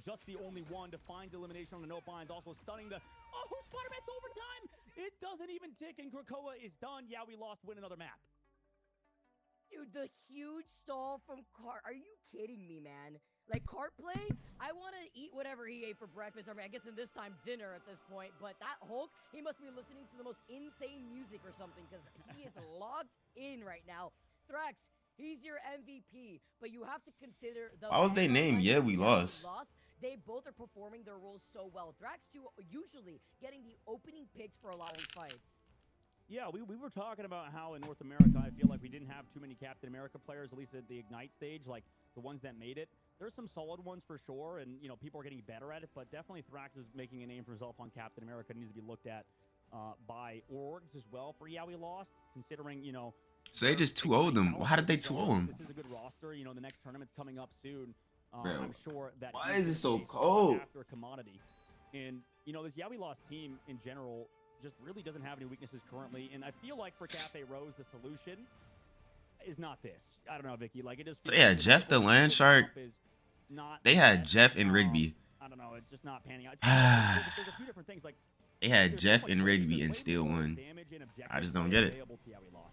just the only one to find elimination on the no binds. Also stunning the... Oh, Spider-Man's overtime! It doesn't even tick, and Krakoa is done. Yeah, we lost. Win another map. Dude, the huge stall from Cart. Are you kidding me, man? Like, Cart play? I want to eat whatever he ate for breakfast. I mean, I guess in this time, dinner at this point. But that Hulk, he must be listening to the most insane music or something, because he is logged in right now. Thrax, he's your MVP, but you have to consider the... Why was they named? Yeah, we lost. They both are performing their roles so well. Thrax, too, usually getting the opening picks for a lot of fights. Yeah, we were talking about how in North America, I feel like we didn't have too many Captain America players, at least at the Ignite stage, like the ones that made it. There's some solid ones for sure, and, you know, people are getting better at it, but definitely Thrax is making a name for himself on Captain America. It needs to be looked at by orgs as well for Yeah We Lost, considering, you know... So they just 2-0'd them. Well, how did they 2-0 them? This is a good roster. You know, the next tournament's coming up soon. Bro, I'm sure that... Why is it so cold? After a commodity. And, you know, this Yeah We Lost team in general just really doesn't have any weaknesses currently. And I feel like for Cafe Rose, the solution is not this. I don't know, Vicky. Like, it just... So yeah, Jeff the Land Shark. They had Jeff and Rigby. I don't know. It's just not panning out. There's a few different things. Like, they had Jeff and Rigby and still won. I just don't get it.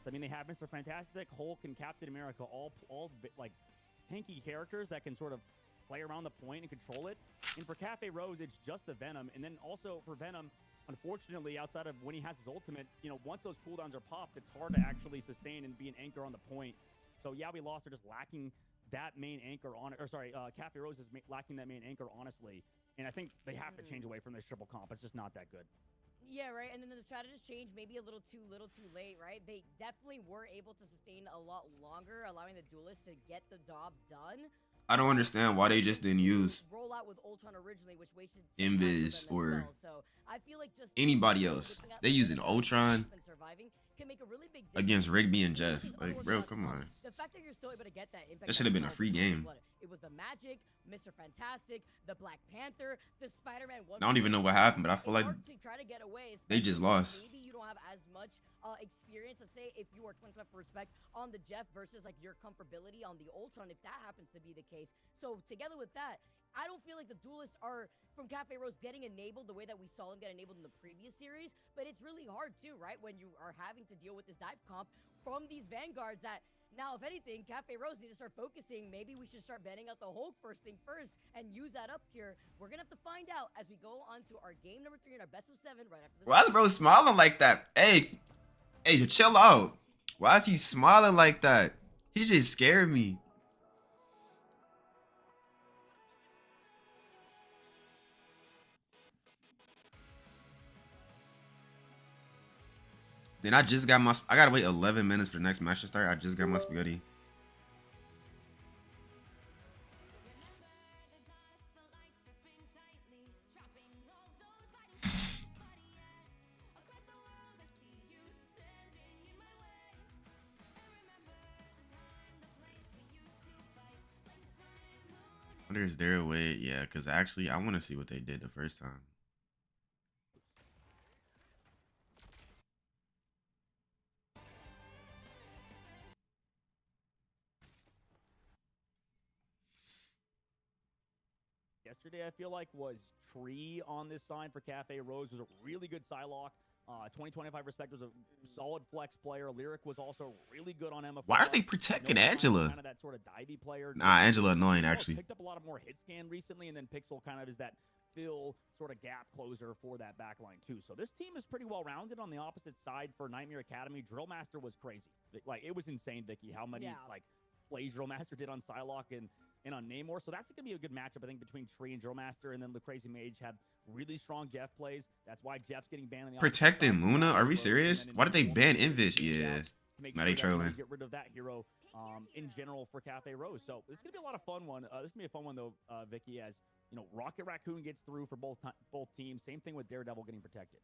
I mean, they have Mr. Fantastic, Hulk, and Captain America, all like tanky characters that can sort of play around the point and control it. And for Cafe Rose, it's just the Venom. And then also for Venom, unfortunately, outside of when he has his ultimate, you know, once those cooldowns are popped, it's hard to actually sustain and be an anchor on the point. So yeah, we lost. They're just lacking that main anchor on it. Or sorry, Cafe Rose is lacking that main anchor, honestly. And I think they have to change away from this triple comp. It's just not that good. Yeah, right. And then the strategies changed maybe a little too late, right? They definitely were able to sustain a lot longer, allowing the duelists to get the job done. I don't understand why they just didn't use roll out with Ultron originally, which wasted Invis or well. So I feel like just anybody else. They using Ultron can make a really big against Rigby and Jeff. Like, bro, come on. The fact that you're still able to get that impact. That should have been a free game. It was the Magic, Mr. Fantastic, the Black Panther, the Spider-Man. I don't even know what happened, but I feel like they just lost. Maybe you don't have as much experience. Let's say if you are 25 respect on the Jeff versus like your comfortability on the Ultron, if that happens to be the case. So together with that, I don't feel like the duelists are from Cafe Rose getting enabled the way that we saw them get enabled in the previous series, but it's really hard too, right? When you are having to deal with this dive comp from these Vanguards that now, if anything, Cafe Rose needs to start focusing. Maybe we should start banning out the Hulk first thing first and use that up here. We're gonna have to find out as we go on to our game number 3 in our best of 7 right after this. Why is bro smiling like that? Hey, chill out. Why is he smiling like that? He just scared me. Then I just got my... I gotta wait 11 minutes for the next match to start. I just got my spaghetti. I wonder is there a way? Yeah, because actually I want to see what they did the first time. Yesterday, I feel like, was Tree on this sign for Cafe Rose. Was a really good Psylocke. 2025 respect was a solid flex player. Lyric was also really good on Emma. Why are they protecting Angela? Kind of that sort of divey player. Nah, Angela annoying actually. Picked up a lot of more hit scan recently, and then Pixel kind of is that fill sort of gap closer for that backline too. So this team is pretty well rounded. On the opposite side for Nightmare Academy, Drill Master was crazy. Like, it was insane, Vicky, how many like plays Drill Master did on Psylocke and on Namor. So that's going to be a good matchup, I think, between Tree and Drill Master. And then the Crazy Mage had really strong Jeff plays. That's why Jeff's getting banned. On the protecting Luna? Are we serious? Why did they ban Invis? Yeah. Now they trolling. Get rid of that hero in general for Cafe Rose. So this is going to be a lot of fun one. This is going to be a fun one, though, Vicky, as, you know, Rocket Raccoon gets through for both teams. Same thing with Daredevil getting protected.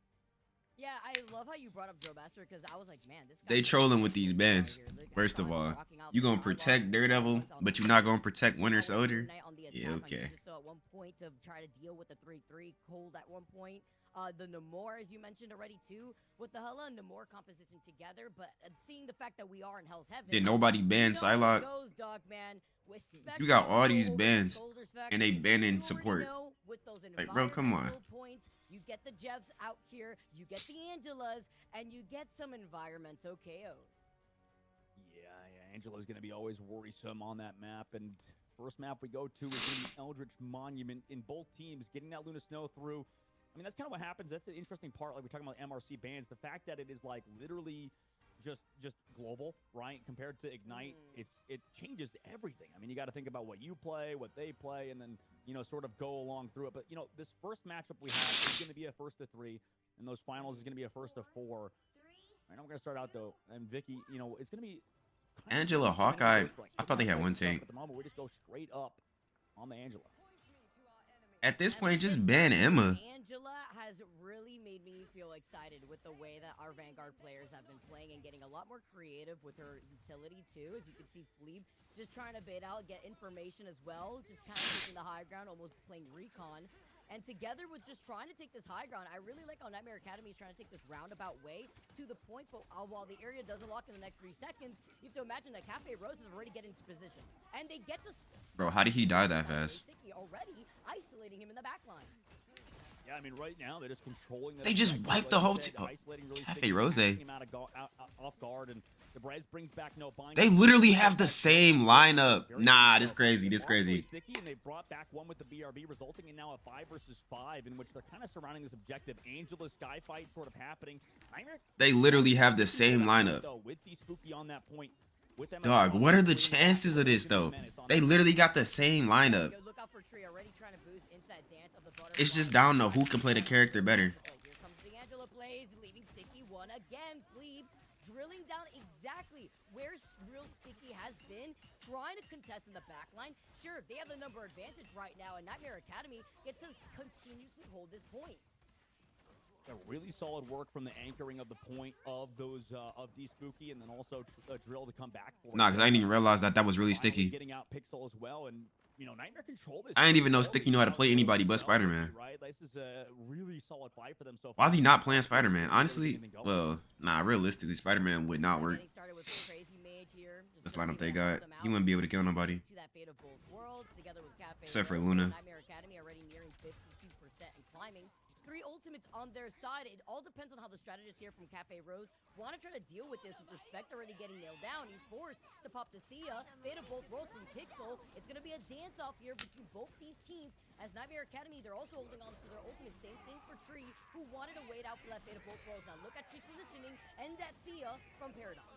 Yeah, I love how you brought up Drill Master because I was like, man, this guy... They trolling with these bans. First of all, you gonna protect Daredevil, but you're not gonna protect Winter Soldier? Yeah, okay. So at one point to try to deal with the 3-3 cold at one point. The Namor, as you mentioned already, too, with the Hela and Namor composition together, but seeing the fact that we are in Hell's Heaven... Did nobody ban Psylocke? Goes, dog, man. You got all these Especially bans, Soldiers and they Factory, banning you already support. know with those Like, bro, come on. environmental points, you get the Jeffs out here, you get the Angelas, and you get some environmental KOs. Yeah, Angela's going to be always worrisome on that map. And first map we go to is in the Eldritch Monument. In both teams, getting that Luna Snow through. I mean, that's kind of what happens. That's an interesting part. Like we're talking about MRC bans, the fact that it is like literally just global, right? Compared to Ignite, it changes everything. I mean, you got to think about what you play, what they play, and then sort of go along through it. But this first matchup we have is going to be a first to 3, and those finals is going to be a first to 4. All right, I'm going to start out though, and Vicky, it's going to be Angela, Hawkeye. I thought they had one tank. At the moment, we just go straight up on the Angela. At this point, just ban Emma. Angela has really made me feel excited with the way that our Vanguard players have been playing and getting a lot more creative with her utility too. As you can see, Fleeb just trying to bait out, get information as well, just kind of taking the high ground, almost playing recon. And together with just trying to take this high ground, I really like how Nightmare Academy is trying to take this roundabout way to the point, but while the area doesn't lock in the next 3 seconds, you have to imagine that Cafe Rose is already getting into position. And they get to... Bro, how did he die that fast? Already isolating him in the back line. Yeah, I mean, right now, they're just controlling... They just wiped the whole team. Cafe Rose. Off guard, and the Brez brings back no bind. They literally have the same lineup. Nah, this crazy. This crazy. Sticky, and they brought back one with the BRB, resulting in now a 5 versus 5, in which they're kind of surrounding this objective. Angela Sky fight sort of happening. They literally have the same lineup. With the Spooky on that point. Dog, what are the chances of this though? They literally got the same lineup. It's just down to who can play the character better. Here comes the Angela plays, leaving Sticky one again. Fleeb drilling down exactly where real Sticky has been, trying to contest in the back line. Sure, they have the number advantage right now, and Nightmare Academy gets to continuously hold this point. A really solid work from the anchoring of the point of those of D Spooky, and then also Drill to come back for. Nah, because I didn't even realize that was really Sticky. Getting out Pixel as well, and Nightmare control this. I didn't even know Sticky knew how to play anybody but Spider-Man. Right, this is a really solid fight for them so far. Why is he not playing Spider-Man? Honestly, well, nah, realistically, Spider-Man would not work. This lineup they got, he wouldn't be able to kill nobody. Except for Luna. Nightmare Academy already nearing 52% and climbing. 3 ultimates on their side. It all depends on how the strategist here from Cafe Rose want to try to deal with this with respect already getting nailed down. He's forced to pop the Sia. Fate of both worlds from Pixel. It's going to be a dance-off here between both these teams. As Nightmare Academy, they're also holding on to their ultimate. Same thing for Tree, who wanted to wait out for that Fate of both worlds. Now look at Tree's positioning and that Sia from Paradox.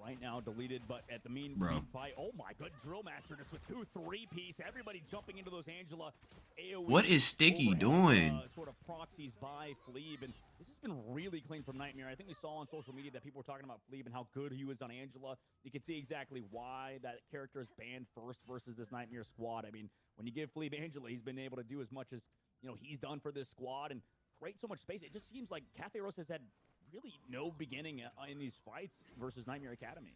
Right now deleted, but at the mean fight, oh my god, Drill Master just with 2 3-piece, everybody jumping into those Angela AoE. What is Sticky doing? Sort of proxies by Fleeb, and this has been really clean from Nightmare. I think we saw on social media that people were talking about Fleeb and how good he was on Angela. You can see exactly why that character is banned first versus this Nightmare squad. I mean, when you give Fleeb Angela, he's been able to do as much as he's done for this squad and create so much space. It just seems like Cafe Rose has had really no beginning in these fights versus Nightmare Academy.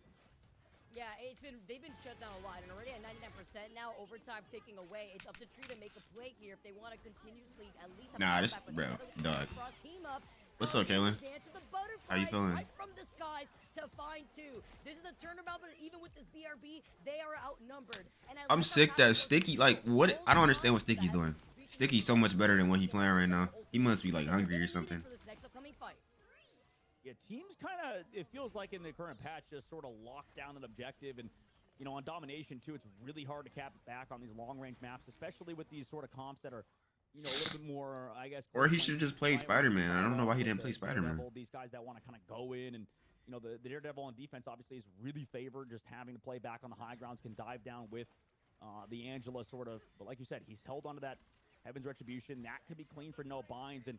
Yeah, they've been shut down a lot, and already at 99% now, overtime ticking away. It's up to Tree to make a play here if they want to continuously at least. Nah, this bro, dog. What's up, Kaylin? How you feeling? Right from the skies to find 2. This is the turnabout, but even with this BRB, they are outnumbered. And I'm sick that Sticky, like, what? I don't understand what Sticky's doing. Sticky's so much better than what he's playing right now. He must be like hungry or something. Yeah, teams kind of, it feels like in the current patch, just sort of locked down an objective. And, on Domination, too, it's really hard to cap it back on these long-range maps, especially with these sort of comps that are, a little bit more, I guess. Or he should have just played Spider-Man. I don't know why he didn't play Spider-Man. These guys that want to kind of go in and, the Daredevil on defense obviously is really favored. Just having to play back on the high grounds, can dive down with the Angela sort of. But like you said, he's held onto that Heaven's Retribution. That could be clean for no binds. And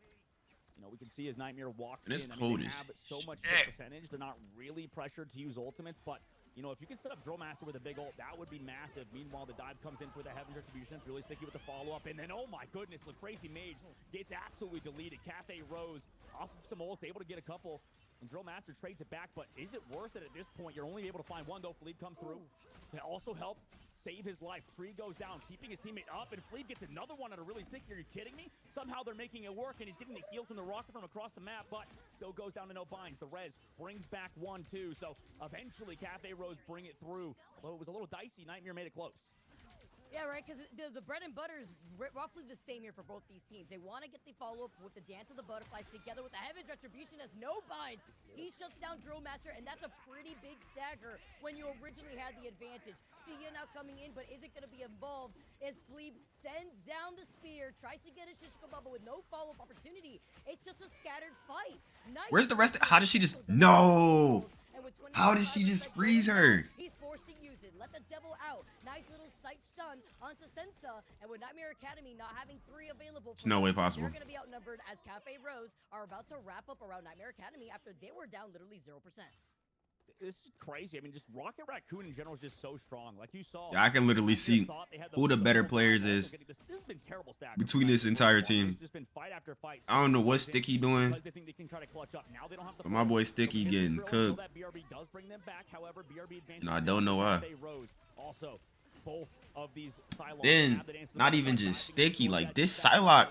we can see as Nightmare walks in. It's cold as have so much percentage. They're not really pressured to use ultimates, but if you can set up Drill Master with a big ult, that would be massive. Meanwhile, the dive comes in for the Heaven's Retribution. It's really Sticky with the follow-up, and then, oh my goodness, the Crazy Mage gets absolutely deleted. Cafe Rose off of some ults, able to get a couple, and Drill Master trades it back, but is it worth it at this point? You're only able to find 1, though. Fleeb comes through. That also helped save his life. Tree goes down, keeping his teammate up, and Fleeb gets another one at a really sticky. Are you kidding me? Somehow they're making it work, and he's getting the heals from the rocket from across the map, but still goes down to no binds. The res brings back 1-2, so eventually Cafe Rose bring it through. Although it was a little dicey, Nightmare made it close. Yeah, right, because the bread and butter is roughly the same here for both these teams. They want to get the follow-up with the Dance of the Butterflies together with the Heaven's Retribution as no binds. He shuts down Drill Master, and that's a pretty big stagger when you originally had the advantage. Sia now coming in, but isn't going to be involved as Fleeb sends down the spear, tries to get a Shishka Bubble with no follow-up opportunity. It's just a scattered fight. Where's the rest? How did she just... No! How did she just freeze her? He's forced to use it. Let the devil out. Nice little sight stun onto Sensa. And with Nightmare Academy not having 3 available, it's no way possible. They're going to be outnumbered as Cafe Rose are about to wrap up around Nightmare Academy after they were down literally 0%. This is crazy. I mean, just Rocket Raccoon in general is just so strong. Like you saw. Yeah, I can literally see who the better players is between this entire team. I don't know what Sticky doing, but my boy Sticky getting cooked. And I don't know why. Then, not even just Sticky, like this Psylocke,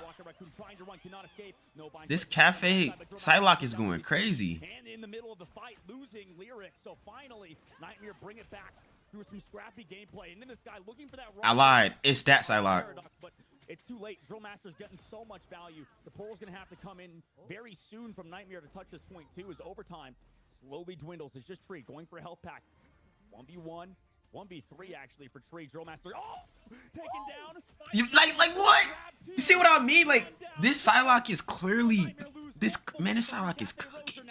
this Cafe Psylocke is going crazy. And in the middle of the fight, losing Lyric. So finally, Nightmare bring it back through some scrappy gameplay. And then this guy looking for that. I lied. It's that Psylocke. But it's too late. Drill Master's getting so much value. The portal's going to have to come in very soon from Nightmare to touch this point too. As overtime slowly dwindles. It's just Tree going for a health pack. 1v1. 1v3 actually for Tree. Drill Master. Oh! Taken down. You like what? You see what I mean? Like this Psylocke is clearly this Psylocke is cooking.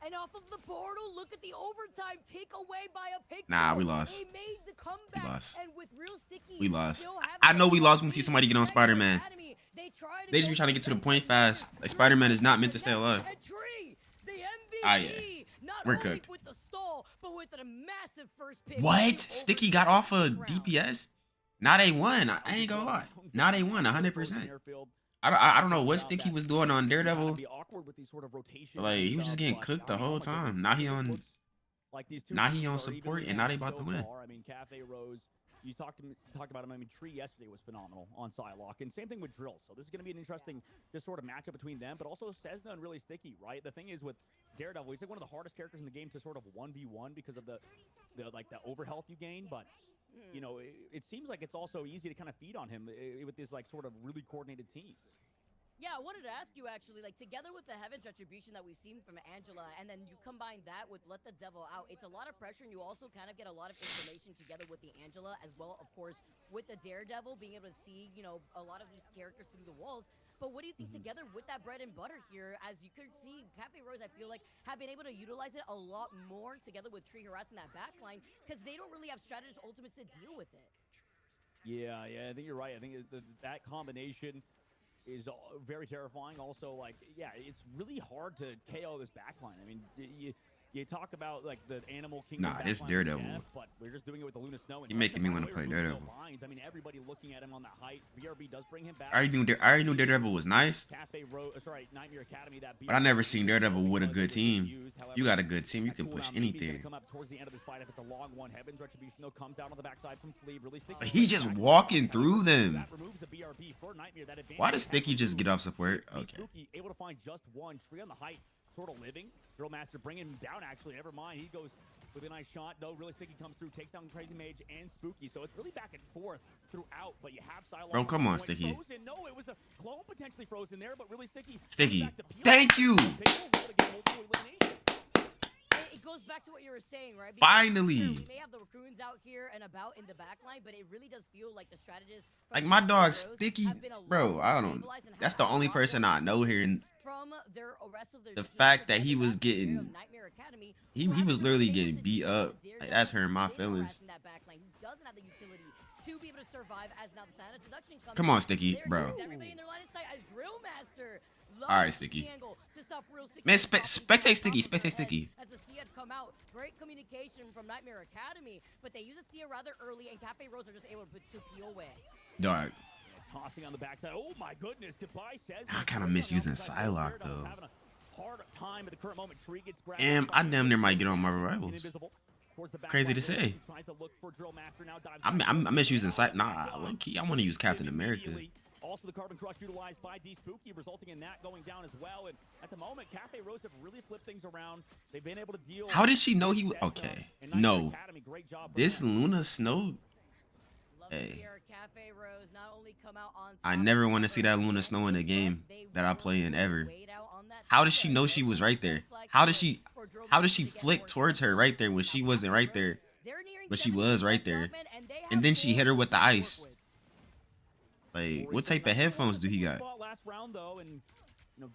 And off of the portal, look at the overtime takeaway by a Pixel. Nah, we lost. They made the comeback. We lost. And with real sticky, we lost. I know we lost when we see somebody get on Spider-Man. They just be trying to get to the point fast. Like Spider-Man is not meant to stay alive. Ah, yeah. We're cooked. With the stall, but with a massive first pick. What? Sticky got off of DPS? Now they won. I ain't gonna lie. Now they won 100%. I don't know what Sticky was doing on Daredevil. Like he was just getting cooked the whole time. Now he on support, and now they about to win. I mean, Cafe Rose. You talked about him. I mean, Tree yesterday was phenomenal on Psylocke, and same thing with Drill. So this is going to be an interesting just sort of matchup between them, but also Cessna and really Sticky, right? The thing is with Daredevil, he's like one of the hardest characters in the game to sort of 1v1 because of the overhealth you gain, but you know, it seems like it's also easy to kind of feed on him with this like sort of really coordinated teams. Yeah, I wanted to ask you actually, like together with the Heaven's Retribution that we've seen from Angela, and then you combine that with Let the Devil Out, it's a lot of pressure, and you also kind of get a lot of information together with the Angela as well, of course, with the Daredevil, being able to see, you know, a lot of these characters through the walls. But what do you think together with that bread and butter here, as you could see, Cafe Rose, I feel like, have been able to utilize it a lot more together with Tree harassing that backline, because they don't really have strategist ultimates to deal with it. Yeah, I think you're right. I think that combination is very terrifying. Also, like, yeah, it's really hard to KO this backline. I mean, you talk about like the Animal Kingdom. Nah, this Daredevil. But we're just doing it with the Luna Snow. You're making me want to play Daredevil. I mean, everybody looking at him on that height. BRB does bring him back. I already knew Daredevil was nice. Nightmare Academy. But I never seen Daredevil with a good team. You got a good team, you can push anything. Come up towards the end of this fight if it's a long one. Heaven's Retribution though comes out on the backside from Fleeb. Really sticky. He just walking through them. Why does Sticky just get off support? Okay. Able to find just one. Tree on the height, sort of living. Drill Master bringing him down. Actually, never mind. He goes with a nice shot. No, really sticky comes through, takes down Crazy Mage and Spooky. So it's really back and forth throughout. But you have Psylocke. Bro, come on, Sticky. Frozen. No, it was a clone potentially frozen there, but really sticky. Sticky. Thank you. It goes back to what you were saying, right? Because finally. Sure, we may have the raccoons out here and about in the backline, but it really does feel like the strategists. Like my dog Sticky, bro. I don't know. That's the only person I know here. And the fact that he was getting, he was literally getting beat up. Like, that's hurting my feelings. Come on, Sticky, bro. All right, Sticky. Man, spectate Sticky. Spectate Sticky. As the Sia come out, great communication from Nightmare Academy, but they use a Sia rather early, and Cafe Rose are just able to put Suki away. Dog. Tossing on the backside. Oh my goodness! Goodbye says. I kind of miss using Psylocke though. Hard time at the current moment. Tree gets grabbed. And I damn near might get on my rivals. Crazy to say. I miss using sight. Nah, low key, I want to use Captain America. Also, the Carbon Crush utilized by D-Spooky, resulting in that going down as well. And at the moment, Cafe Rose have really flipped things around. They've been able to deal. How did she know he was okay? No, this Luna Snow. Hey, I never want to see that Luna Snow in a game that I play in ever. How does she know she was right there? How does she flick towards her right there when she wasn't right there, but she was right there? And then she hit her with the ice. Like, what type of headphones do he got? Last round though, and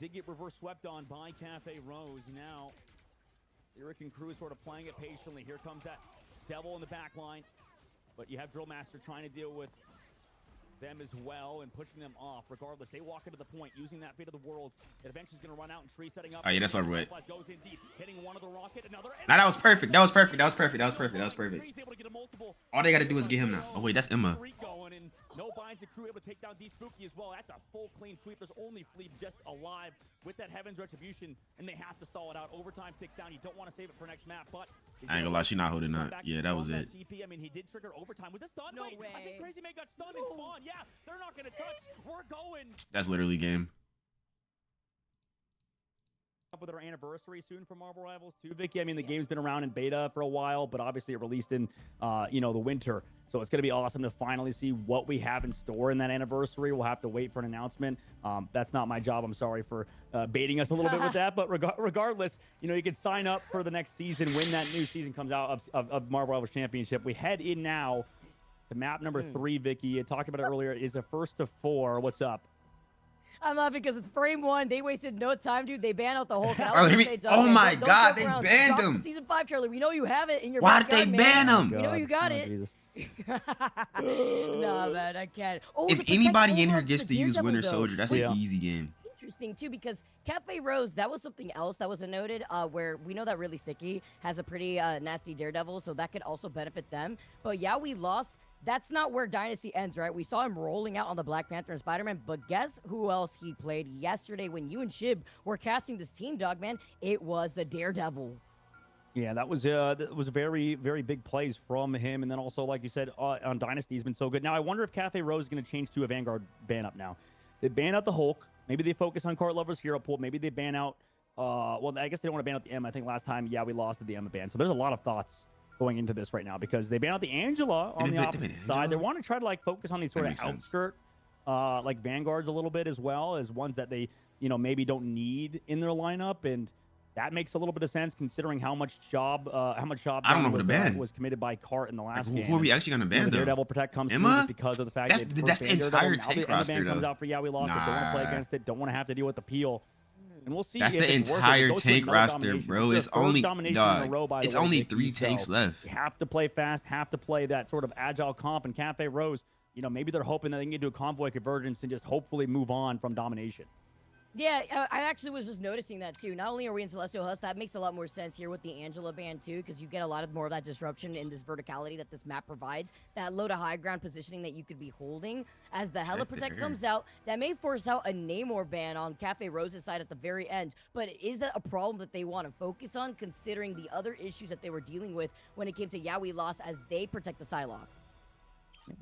did get reverse swept on by Cafe Rose. Now, Eric and crew sort of playing it patiently. Here comes that Devil in the back line, but you have Drill Master trying to deal with them as well and pushing them off. Regardless, they walk into the point using that Fate of the Worlds. It eventually is going to run out and Tree setting up. Oh yeah, that's over with. Goes in deep, hitting one of the rocket, another. Nah, that was perfect. That was perfect. That was perfect. That was perfect. That was perfect. All they got to do is get him now. Oh wait, that's Emma. No binds, the crew able to take down D-Spooky as well. That's a full clean sweep. There's only Fleeb just alive with that Heaven's Retribution, and they have to stall it out. Overtime ticks down. You don't want to save it for next map, but I ain't gonna lie, she not holding up. Yeah, that was it. TP. I mean, he did trigger overtime. Was this stun? No way. I think Crazy May got stunned and spawn. Yeah, they're not gonna touch. We're going. That's literally game. Up with our anniversary soon for Marvel Rivals too, Vicky. I mean, the game's been around in beta for a while, but obviously it released in the winter, so it's going to be awesome to finally see what we have in store in that anniversary. We'll have to wait for an announcement. That's not my job. I'm sorry for baiting us a little bit with that, but regardless, you can sign up for the next season when that new season comes out of Marvel Rivals Championship. We head in now to map number 3, Vicky. I talked about it earlier. Is a 1st to 4. What's up? I'm laughing because it's frame 1. They wasted no time, dude. They banned out the whole Oh my God, they banned him. Season 5, Charlie. We know you have it in your Why did they ban him? We know you got it. Nah, man, I can't. Oh, if anybody in here gets to use Winter Soldier, that's an easy game. Interesting too, because Cafe Rose, that was something else that was noted, where we know that Really Sticky has a pretty nasty Daredevil, so that could also benefit them. But yeah, we lost. That's not where Dynasty ends, right? We saw him rolling out on the Black Panther and Spider-Man, but guess who else he played yesterday when you and Shib were casting this team, dog, man? It was the Daredevil. Yeah, that was very, very big plays from him. And then also, like you said, on Dynasty, he's been so good. Now, I wonder if Cafe Rose is going to change to a Vanguard ban up now. They ban out the Hulk. Maybe they focus on Cart Lover's Hero Pool. Maybe they ban out, well, I guess they don't want to ban out the M. I think last time, yeah, we lost to the Emma ban. So there's a lot of thoughts going into this right now because they ban out the Angela on the opposite side. They want to try to focus on these sort of outskirt Vanguards a little bit as well as ones that they maybe don't need in their lineup, and that makes a little bit of sense considering how much job I don't know who to ban was committed by Cart in the last game. Who are we actually gonna ban though? Daredevil Protect comes Emma? because of the fact that's the entire tank roster ban though. comes out for we lost it. Don't want to play against it. Don't want to have to deal with the peel. And we'll see. That's the entire tank roster, bro. It's only it's only 3 tanks left. You have to play fast, have to play that sort of agile comp. And Cafe Rose, maybe they're hoping that they can get to a convoy convergence and just hopefully move on from domination. Yeah, I actually was just noticing that too. Not only are we in Celestial Husk, that makes a lot more sense here with the Angela ban too, because you get a lot more of that disruption in this verticality that this map provides. That low to high ground positioning that you could be holding as the Hella Protect comes out. That may force out a Namor ban on Cafe Rose's side at the very end. But is that a problem that they want to focus on, considering the other issues that they were dealing with when it came to Yaoi loss as they protect the Psylocke?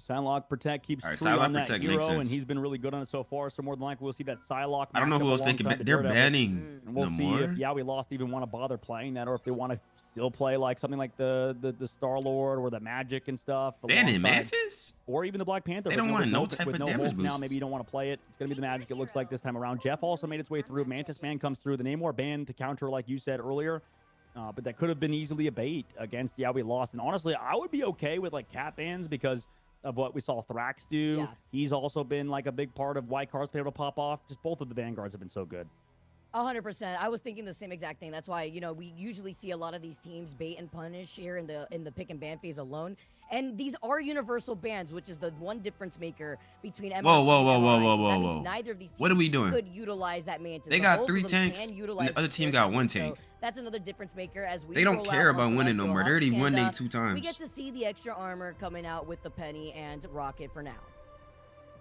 Psylocke Protect keeps true on that hero, and he's been really good on it so far. So more than likely, we'll see that Psylocke. I don't know who else they could. They're banning. And we'll see if We Lost even want to bother playing that, or if they want to still play something like the Star Lord or the Magic and stuff. Banning Mantis, or even the Black Panther. They don't want no type of damage boost. Now maybe you don't want to play it. It's gonna be the Magic. It looks like this time around. Jeff also made its way through. Mantis ban comes through. The Namor ban to counter, like you said earlier. But that could have been easily a bait against We Lost. And honestly, I would be okay with cat bans because of what we saw Thrax do. Yeah. He's also been a big part of why cards been able to pop off. Just both of the Vanguards have been so good. 100%. I was thinking the same exact thing. That's why, we usually see a lot of these teams bait and punish here in the pick and ban phase alone. And these are universal bans, which is the one difference maker between MSC Whoa. Neither of these teams what are we doing? Could utilize that Mantis. They got 3 tanks, and the other team got 1 tank. So that's another difference maker as we They don't care about winning no more. They already won 2 times. We get to see the extra armor coming out with the Penny and Rocket for now.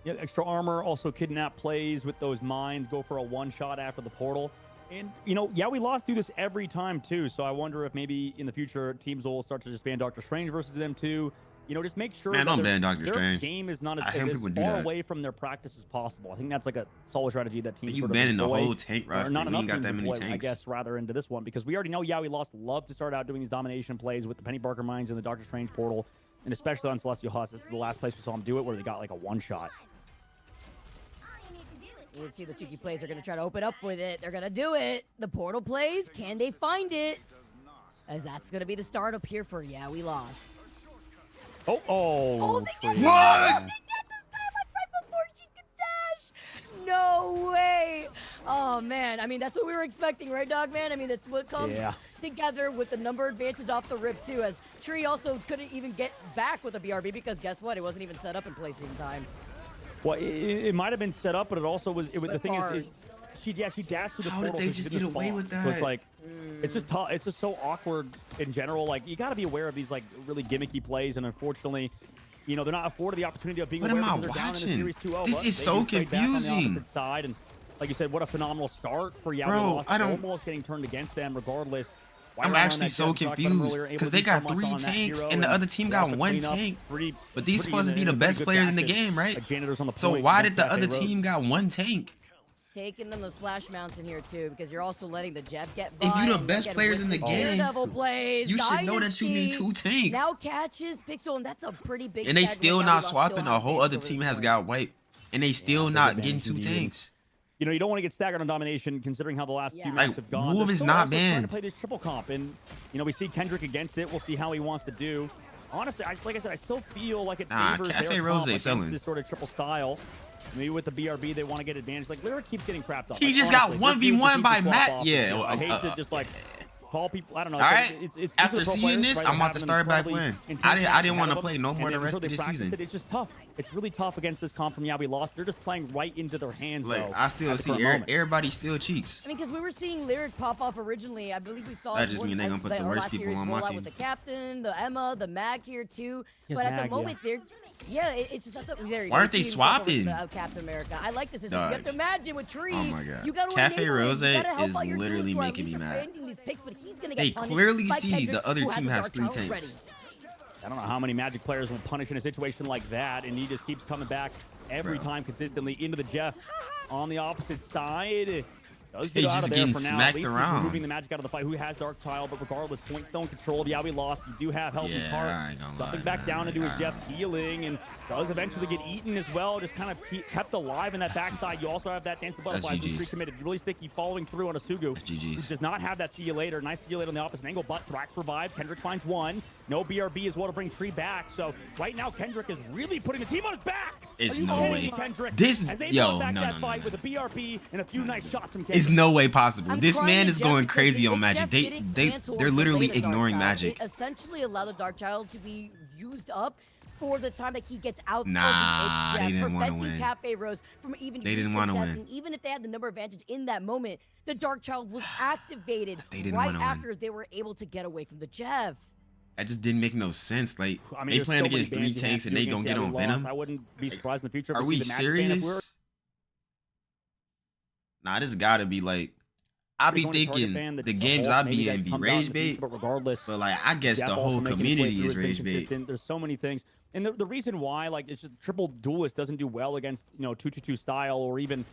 Yeah, extra armor, also kidnap plays with those mines, go for a one-shot after the portal. And, you know, yeah, we lost through this every time, too. So I wonder if maybe in the future teams will start to just ban Doctor Strange versus them, too. You know, just make sure Man, that don't ban Doctor their Strange. game is not as I hate people do far that. away from their practice as possible. I think that's like a solid strategy that teams You sort of banning the employ, whole tank or roster. not We enough ain't got teams that many employ, I tanks. guess, rather into this one. Because we already know, yeah, we lost. Love to start out doing these domination plays with the Penny Barker Mines and the Doctor Strange portal. And especially on Celestial Husk. This is the last place we saw him do it where they got like a one-shot. You can see the cheeky plays are going to try to open up with it. They're going to do it. The portal plays. Can they find it? As that's going to be the start up here for, yeah, we lost. Oh, they get What? They get the silent right before she could dash. No way. Oh, man. I mean, that's what we were expecting, right, Dog Man? I mean, that's what comes together with the number advantage off the rip, too, as Tree also couldn't even get back with a BRB because guess what? It wasn't even set up in place in time. Well, it might have been set up, but it also was. The thing is she dashed through the How portal. did they just get away with that? So it's like, it's just tough. It's just so awkward in general. Like, you got to be aware of these like really gimmicky plays, and unfortunately, you know, they're not afforded the opportunity of being What aware am I because they're down in the watching? series 2-0. This is so confusing. Side, and like you said, what a phenomenal start for Yawi. Bro, I don't. Almost getting turned against them, regardless. I'm actually so confused because they got 3 tanks and the other team got 1 tank. But these supposed to be the best players in the game, right? So why did the other team got 1 tank? Taking them to Splash Mountain here too, because you're also letting the Jeff get by. If you the best players in the game, plays, you should know that you need 2 tanks. Now catches Pixel, and that's a pretty big. And they still not swapping. A whole other team has got wiped, and they still not getting 2 tanks. You know, you don't want to get staggered on domination, considering how the last few matches have gone. Wolf is not banned. To play this triple comp, and you know, we see Kendrick against it. We'll see how he wants to do. Honestly, like I said, I still feel like it favors Cafe Rose selling this sort of triple style. Maybe with the BRB, they want to get advantage. Like Lyric keeps getting crapped up. He like, just honestly, got 1v1 by Matt. Yeah, I hate to just like call people. I don't know. All right. It's after seeing this, I'm about to start back playing. I didn't want to play no more the rest of this season. It's just tough. It's really tough against this comp from Yeah We Lost. They're just playing right into their hands. Like, though, I still see everybody still cheeks. I mean, because we were seeing Lyric pop off originally. I believe we saw. That just means they're gonna put the worst people on my team. With the captain, the Emma, the Mag here too. Yes, but at Mag, the moment, they're. Yeah, it's just there. Why aren't they swapping? Captain America. I like this. You have to imagine with Tree. Oh my god. You gotta Cafe Rose is literally literally making me mad. Picks, but he's gonna They get clearly see Kendrick, the other team has 3 Dark Child tanks. I don't know how many Magic players will punish in a situation like that, and he just keeps coming back every time consistently into the Jeff on the opposite side. They just getting smacked around. Moving the Magic out of the fight. Who has Dark Child? But regardless, point stone controlled. Yeah, we lost. You do have Helping Heart. Dropping back down into his Jeff's healing, and does eventually get eaten as well. Just kind of kept alive in that backside. You also have that Dance of Butterflies who's pre-committed. Really sticky, following through on a Sugu. Who does not have that See You Later. Nice See You Later on the opposite angle, but Thrax revived. Kendrick finds 1. No BRB as well to bring Tree back. So right now, Kendrick is really putting the team on his back. It's no way. Kendrick? This, yo, no. With a BRB and a few nice shots from Kendrick. It's no way possible. This man is going crazy on Magic. They're literally ignoring Magic. It essentially allowed the Dark Child to be used up for the time that he gets out they didn't want to win. Cafe Rose from even they didn't want to win. And even if they had the number advantage in that moment, the Dark Child was activated right after they were able to get away from the Jeff. That just didn't make no sense. Like, I mean, they playing against 3 tanks and they gonna get on Venom. I wouldn't be surprised in the future. Are we serious? Nah, this gotta be like. I be thinking the games I be in be rage bait, but regardless, but like I guess the whole community is rage bait. There's so many things, and the reason why like it's just triple duelist doesn't do well against 2-2-2 style or even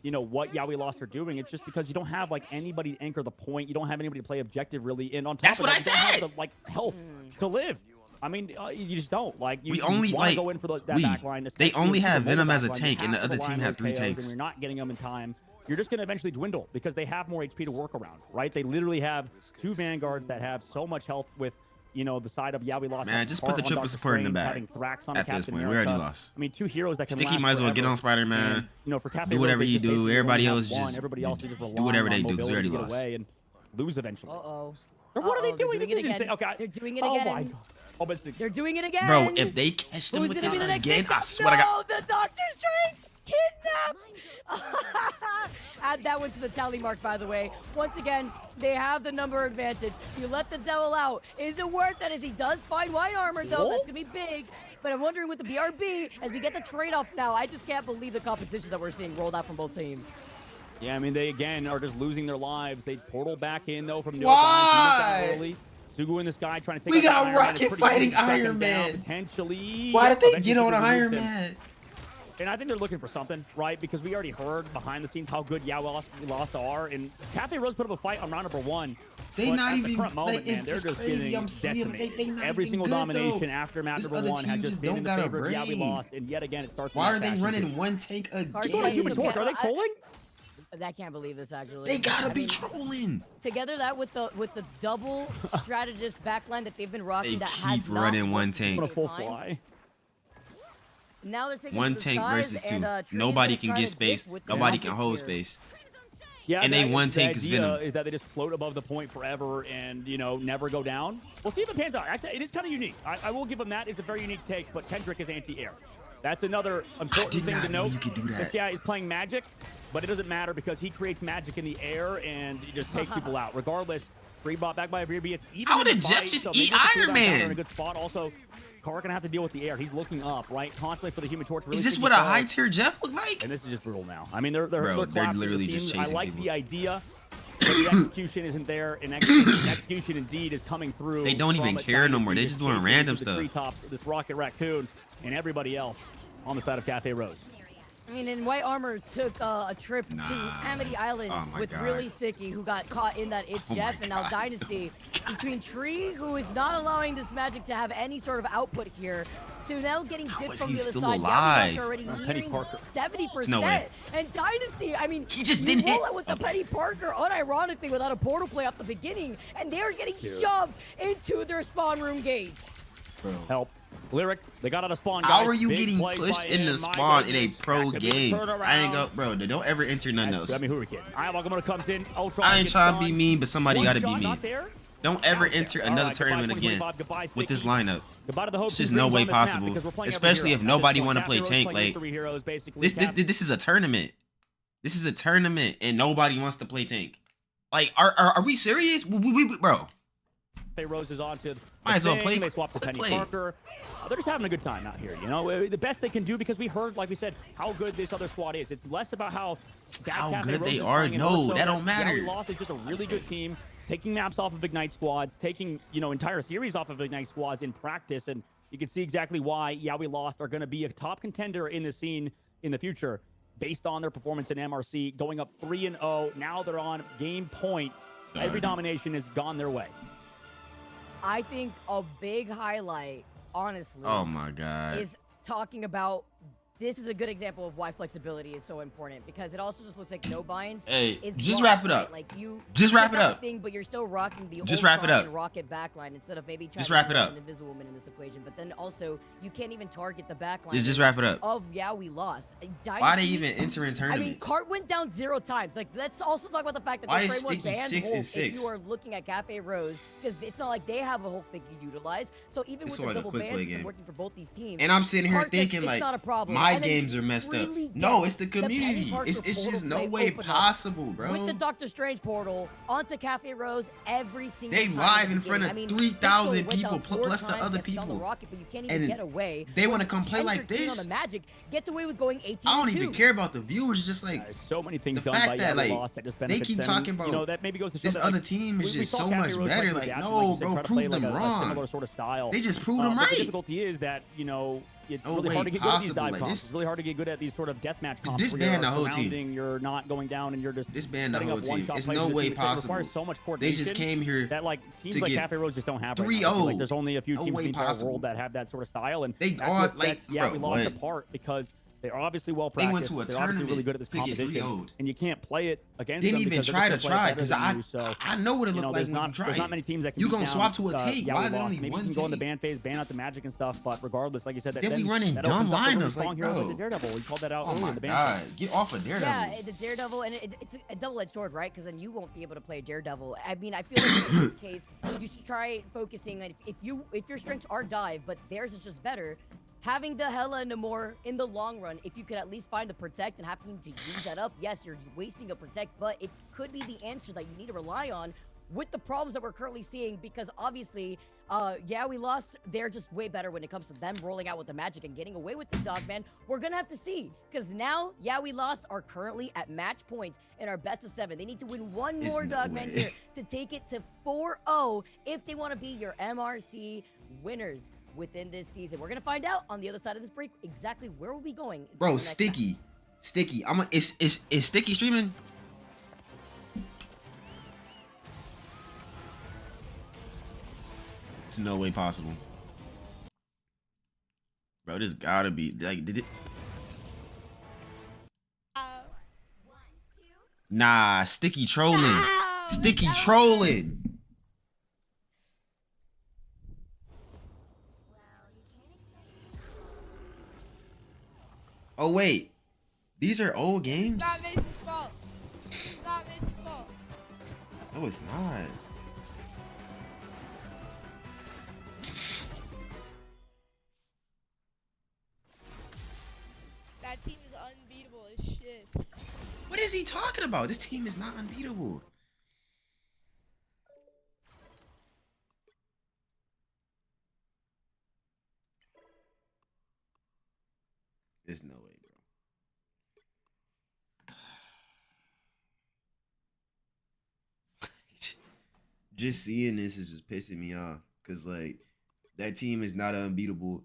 what Yeah We Lost are doing. It's just because you don't have like anybody to anchor the point. You don't have anybody to play objective really, and on top of that, you don't have the like health to live. I mean, you just don't like. You only like go in for that back line. They only have Venom as a tank, and the other team had 3 tanks. And you're not getting them in time. You're just going to eventually dwindle because they have more HP to work around, right? They literally have 2 Vanguards that have so much health with, the side of Yeah We Lost. Man, just put the triple support in the back. At this point, we already lost. I mean, 2 heroes that can Sticky might as well get on Spider-Man. For Cafe do whatever Rose, you do. Everybody else just do whatever they do because we already lost. And lose eventually. Uh-oh. What are they doing? They're doing it again. Okay. They're doing it again. Oh my god. Oh, but they're doing it again. Bro, if they catch them with this again, I swear to God. No, the Doctor Strange kidnap. Add that one to the tally mark, by the way. Once again, they have the number advantage. You let the devil out. Is it worth it? As he does find white armor, though. That's going to be big. But I'm wondering with the BRB, as we get the trade-off now, I just can't believe the compositions that we're seeing rolled out from both teams. Yeah, I mean, they, again, are just losing their lives. They portal back in, though, from Why? early. Sugu in the sky trying to take We out got Iron Man. Rocket fighting Iron Man. Potentially. Why did they Eventually get on Sugu Iron moves him. Man? And I think they're looking for something, right? Because we already heard behind the scenes how good we lost are. And Cafe Rose put up a fight on round number 1. They but not at even. the current moment, Like, it's man, they're just crazy. getting I'm seeing they not Every even single good, domination though. after map This number other 1 has team just just been don't in the got a favor of yeah, we brain. lost. And yet again, it starts. Why in are that they fashion, running too. one tank People like Human again? Torch. Are they trolling? I can't believe this actually. They gotta be mean, trolling. Together that with the double strategist backline that they've been rocking, They that has keep not running one worked tank. On a the full time. fly. Now they're taking One to the tank sides, versus 2. and, Tree is Nobody gonna can try get to space. with the Nobody rocket can hold here. space. Yeah, And they one tank is idea Venom. is that they just float above the point forever and, you know, never go down. We'll see if it pans out. Actually, it is kind of unique. I will give them that. It's a very unique take, but Kendrick is anti-air. That's another important thing to note. You could do that. This guy is playing magic, but it doesn't matter because he creates magic in the air and he just takes people out. Regardless, free bot back by Veerby. It's even How in the did Jeff fight, just so eat maybe the Iron cooldown down are in Man? a good spot. Also, Car gonna have to deal with the air. He's looking up, right? Constantly for the Human Torch. Really Is this sticky what a balls. high tier Jeff look like? And this is just brutal now. I mean, they're Bro, they're collapsing literally the just teams. I chasing like people. the idea, but the execution isn't there, and execution indeed is coming through. They don't even from care no more. Dynasty, They just doing chasing random through stuff. The treetops, this Rocket Raccoon, and everybody else on the side of Cafe Rose. I mean, and White Armor took a trip to Nah. Amity Island Oh my with God. Really Sticky, who got caught in that It's Oh Jeff, my and now God. Dynasty. Between Tree, who is not allowing this magic to have any sort of output here, to now getting How dipped is from he the other still side. alive? Yami's already Penny nearing Parker. 70%. No way. And Dynasty, I mean, He just you didn't roll hit. it with the Penny Parker unironically without a portal play off the beginning, and they are getting shoved into their spawn room gates. Bro. Help. Lyric, they got out of spawn, guys. How are you Big getting play pushed by in the him. My spawn in a goodness. pro That could be the game? I ain't go, turnaround. bro. Don't ever enter none else. I mean, Hurricane. All right, Welcome comes in. Ultron I ain't gets trying to be stunned. mean, but somebody One gotta be shot, mean. not there. Don't ever Out there. enter All another right, goodbye, tournament 2025. again Goodbye, with this Sticky. lineup. Goodbye to the hopes It's just and no dreams way on this map possible, because we're playing every especially hero. if nobody At wanna this play point, tank, Cafe Rose like, playing 3 heroes, basically. This is a tournament. This is a tournament, and nobody wants to play tank. Like, are we serious? Bro. Cafe Rose is on to the Might as well thing. play They swap to quick Penny play. Parker. They're just having a good time out here, you know? The best they can do because we heard, like we said, how good this other squad is. It's less about how bad How Cafe good Rose they is are? playing, and No, more so that don't Yeah, matter. we lost. It's just a really good team. Taking maps off of Ignite squads, taking, you know, entire series off of Ignite squads in practice, and you can see exactly why, yeah, we lost, are going to be a top contender in the scene in the future based on their performance in MRC, going up 3-0. Now they're on game point. Every domination has gone their way. I think a big highlight, honestly, Oh my God. is talking about this is a good example of why flexibility is so important, because it also just looks like no binds. Hey, is just rock, wrap it right? up. Like you Just wrap check it out up. the thing, but you're still rocking the Just old wrap it Tron up. and rocket backline instead of maybe trying Just to wrap use it up. an invisible man in this equation. But then also you can't even target the backline. Just wrap it up. Of yeah, we lost. Why they Dynasty, even enter in I mean, tournaments? Cart went down 0 times. Like, let's also talk about the fact that Why the is frame was Sticky banned 6 and Hulk 6? if you are looking at Cafe Rose, because it's not like they have a Hulk they can utilize. So even It's with like the a double quick bans, play it's game. working for both these teams. And I'm sitting here Cart says thinking it's like, not a problem. my And then games are messed up. really No, gets it's the Penny community. Parker It's just portal no play way open up possible, bro. With the Doctor Strange portal onto Cafe Rose every single They time live at the in front beginning. of I mean, 3,000 Pixel went people, down 4 plus the times, other gets on the people. rocket, but you can't even And get away. they When wanna come play like Kendrick being this? on the Magic gets away with going 18 I don't even care about the viewers. Just like There's so many things the done fact by that, Yahoo like, Lost that just they benefits keep them. talking about You know, that maybe goes to show this that, other like, team is we just saw so Cafe much Rose better. play Like, the Adams, no, you said, bro, try to play prove them like a wrong. similar sort of style. They just proved them But the right. difficulty is that, you know, it's No really way hard to get good at these possible. dive Like, comps. this- It's really hard to get good at these sort of deathmatch comps. This where you're banned the whole team. surrounding, you're not going down, and you're just This banned the setting whole up team. one-shot It's plays no with way teams. It requires possible. so much They coordination just came here that, like, teams to like get Cafe Rose just don't have right 3-0. now. I feel like there's only a few No teams way in the entire possible. world that have that sort of style, and They that's all, what like, sets Yeah, bro, we lost what? apart because they're obviously well They went practiced. to a They're obviously really tournament good at this to get competition, 3-0'd. and you can't play it against Didn't them even because try they're to gonna play try better because than you. So, I know what it you looked know, like there's when not, you try there's not it. many teams that can You beat gonna down, swap to a tank. yeah, Why we is it lost. only Maybe one you can go in the tank? ban phase, ban out the magic and stuff, but regardless, like you said, that They be running that dumb opens up the really lineups, strong like, heroes bro. like the Daredevil. We called that out Oh earlier my in the ban God, phase. get off of Daredevil. Yeah, the Daredevil, and it's a double-edged sword, right? Because then you won't be able to play Daredevil. I mean, I feel like in this case, you should try focusing on if your strengths are dive, but theirs is just better. Having the Hela and Namor in the long run, if you could at least find a protect and having to use that up, yes, you're wasting a protect, but it could be the answer that you need to rely on with the problems that we're currently seeing, because obviously, yeah, we lost. They're just way better when it comes to them rolling out with the magic and getting away with the Dogman. We're gonna have to see, because now, yeah, we lost are currently at match point in our best of 7. They need to win one more Dogman here to take it to 4-0 if they want to be your MRC winners within this season. We're gonna find out on the other side of this break exactly where we'll be going. Bro, Sticky. Is Sticky streaming? It's no way possible. Bro, this gotta be like, did it? Nah, Sticky trolling. No, Sticky trolling. Oh wait, these are old games. It's not Mace's fault. It's not Mace's fault. No, it's not. That team is unbeatable as shit. What is he talking about? This team is not unbeatable. There's no way, bro. Just seeing this is just pissing me off. Cause like that team is not unbeatable.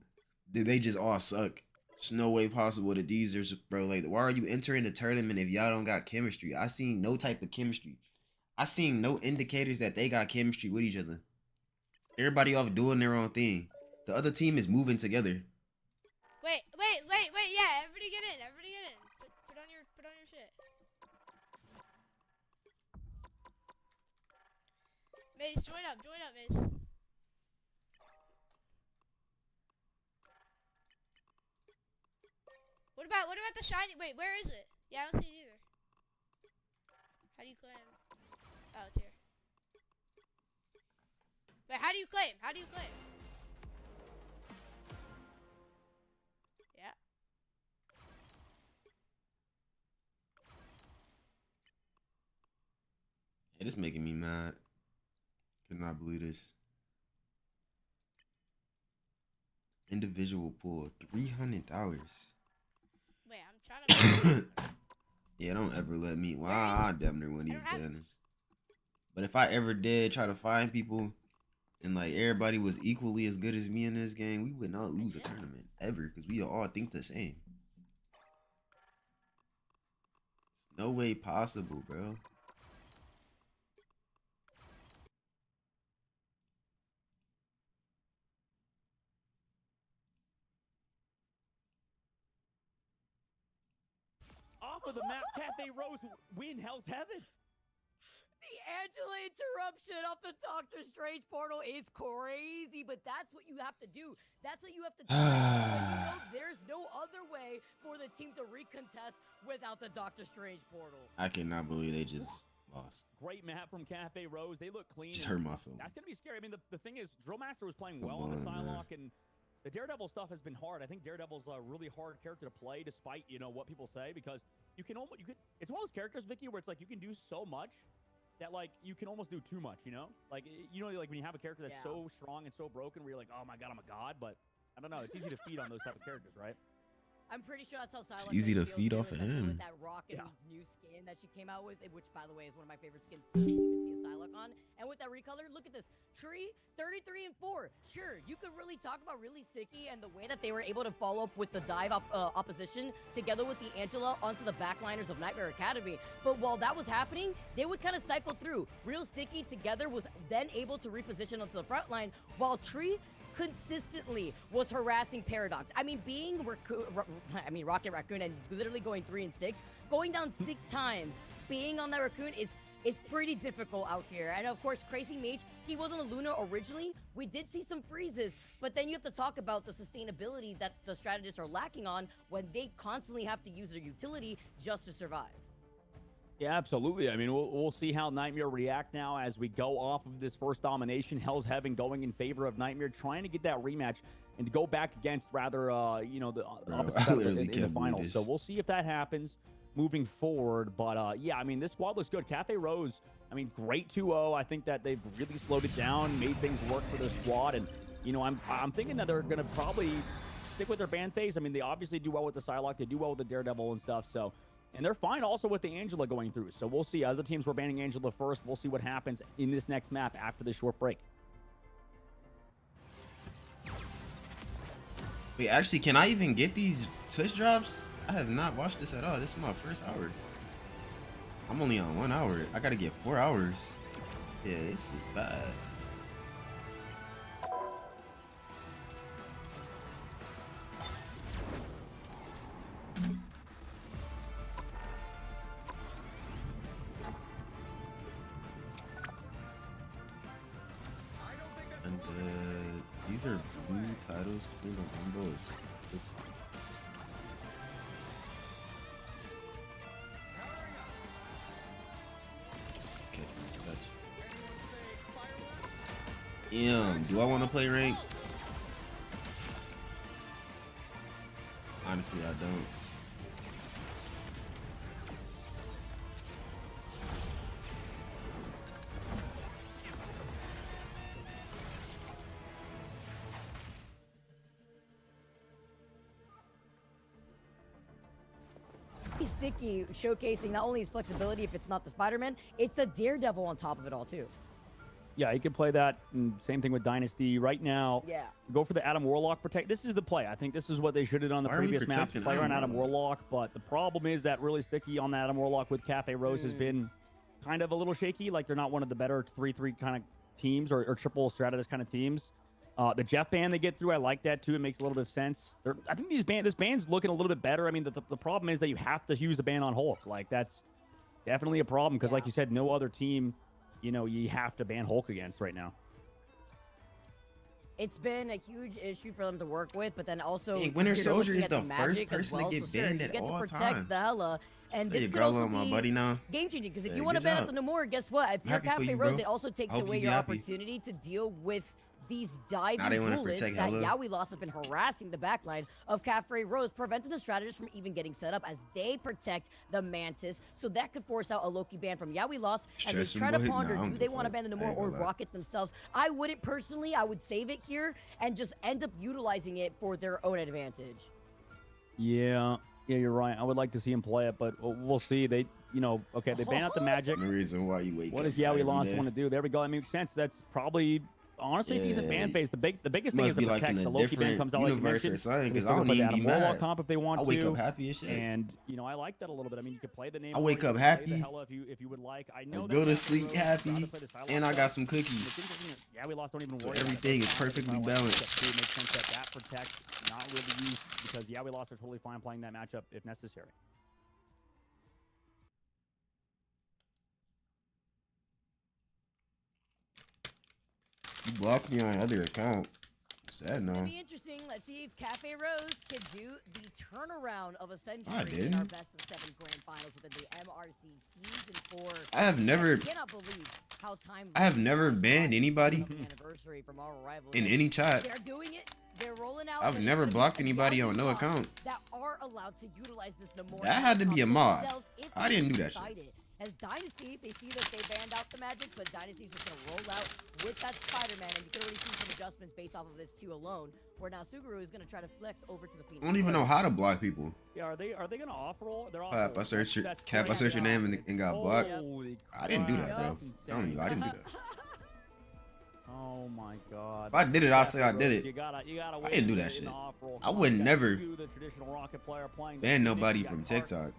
They just all suck. There's no way possible that these are, bro. Like, why are you entering the tournament if y'all don't got chemistry? I seen no type of chemistry. I seen no indicators that they got chemistry with each other. Everybody off doing their own thing. The other team is moving together. Wait. Yeah, everybody get in. Everybody get in. Put on your shit. Mace, join up, Mace. What about the shiny? Wait, where is it? Yeah, I don't see it either. How do you claim? Oh, it's here. Wait, how do you claim? Yeah. It is making me mad. Could not believe this. Individual pool, $300. Wait, I'm trying to. Yeah, don't ever let me. Well, I damn near wouldn't even be honest. But if I ever did try to find people, and like everybody was equally as good as me in this game, we would not lose a tournament ever because we all think the same. It's no way possible, bro. Off of the map, Cafe Rose win Hell's Heaven. The Angela interruption off the Doctor Strange portal is crazy, but that's what you have to do. That's what you have to do. There's no other way for the team to recontest without the Doctor Strange portal. I cannot believe they just lost. Great map from Cafe Rose. They look clean. Just hurt my feelings. That's going to be scary. I mean, the thing is, Drillmaster was playing well on the Psylocke, and the Daredevil stuff has been hard. I think Daredevil's a really hard character to play, despite, you know, what people say, because it's one of those characters, Vicky, where it's like you can do so much that, like, you can almost do too much, you know? Like, you know, like when you have a character that's so strong and so broken where you're like, oh my god, I'm a god, but I don't know. It's easy to feed on those type of characters, right? I'm pretty sure that's how Psylocke. It's easy to feed off of him. With that rocket new skin that she came out with, which, by the way, is one of my favorite skins to even see a Psylocke on. And with that recolor, look at this. Tree, 33 and 4. Sure, you could really talk about really sticky and the way that they were able to follow up with the dive opposition together with the Angela onto the backliners of Nightmare Academy. But while that was happening, they would kind of cycle through. Real Sticky together was then able to reposition onto the front line, while Tree consistently was harassing Paradox. I mean, being Rocket Raccoon and literally going 3 and 6, going down 6 times, being on that Raccoon is pretty difficult out here. And of course, Crazy Mage, he wasn't a Luna originally. We did see some freezes, but then you have to talk about the sustainability that the strategists are lacking on when they constantly have to use their utility just to survive. Yeah, absolutely. I mean, we'll see how Nightmare react now as we go off of this first domination. Hell's Heaven going in favor of Nightmare, trying to get that rematch and to go back against rather, you know, the opposite side in the finals. So we'll see if that happens. moving forward. But yeah, I mean, this squad looks good. Cafe Rose, I mean, great 2-0. I think that they've really slowed it down, made things work for the squad. And, you know, I'm thinking that they're going to probably stick with their ban phase. I mean, they obviously do well with the Psylocke. They do well with the Daredevil and stuff. So, and they're fine also with the Angela going through. So we'll see. Other teams were banning Angela first. We'll see what happens in this next map after this short break. Wait, actually, can I even get these touch drops? I have not watched this at all. This is my first hour. I'm only on 1 hour. I gotta get 4 hours. Yeah, this is bad. And these are blue titles. Blue Rambo is. Do I want to play rank? Honestly, I don't. Sticky, showcasing not only his flexibility if it's not the Spider-Man, it's the Daredevil on top of it all too. Yeah, you can play that. Same thing with Dynasty. Right now, yeah, go for the Adam Warlock protect. This is the play. I think this is what they should have done on the previous map. Play on Adam Warlock, but the problem is that really Sticky on the Adam Warlock with Cafe Rose has been kind of a little shaky. Like they're not one of the better 3-3 kind of teams or triple Stratus kind of teams. The Jeff ban they get through, I like that too. It makes a little bit of sense. I think this band's looking a little bit better. I mean, the problem is that you have to use a ban on Hulk. Like that's definitely a problem because, like you said, no other team, you know, you have to ban Hulk against right now. It's been a huge issue for them to work with, but then also Winter Soldier is the first person to get banned at all times. time. The Hela, and this could girl also on my be buddy now. game changing because if you want to ban out the Nomura, guess what? If you're Cafe Rose, it also takes away your opportunity to deal with these diving duelists that Yaoi Lost has been harassing the backline of Cafe Rose, preventing the strategist from even getting set up as they protect the Mantis. So that could force out a Loki ban from Yaoi Lost as they try to ponder, do they want to ban the Nomura or Rocket themselves? I wouldn't personally. I would save it here and just end up utilizing it for their own advantage. Yeah, you're right. I would like to see him play it, but we'll see. They, you know, okay, they ban out the magic. The reason why you wake what up does Yaoi Lost want to do? There we go. That makes sense. That's probably honestly a decent ban phase. The biggest thing is the protect. The Loki ban comes out like you mentioned. Because I don't even be mad. Comp if they want I wake up happy as shit. And you know, I like that a little bit. I mean, you could play the name. I wake up happy. If you would like. I know. Go to sleep happy. And I got some cookies. Yeah, we lost. Don't even so worry. Everything is perfectly balanced. It makes sense that protect not really used because yeah, we lost are totally fine playing that matchup if necessary. You blocked me on other account. Sad no. It's gonna be interesting. Let's see if Cafe Rose can do the turnaround of a century in our best of 7 grand finals within the MRC season 4. I have never. I cannot believe how time. I have never banned anybody in any chat. They're doing it. They're rolling out. I've never blocked anybody on no account. That are allowed to utilize this Nomura. That had to be a mod. I didn't do that shit. As Dynasty, they see that they banned out the magic, but Dynasty's just going to roll out with that Spider-Man, and you can already see some adjustments based off of this 2 alone, where now Suguru is going to try to flex over to the Phoenix. I don't even know how to block people. Yeah, are they going to off-roll? They're off-roll. I searched your name and got blocked. I didn't do that, bro. I didn't do that. Oh my god. If I did it, I'll say I did it. You gotta I didn't do that shit. I would never ban nobody from TikTok.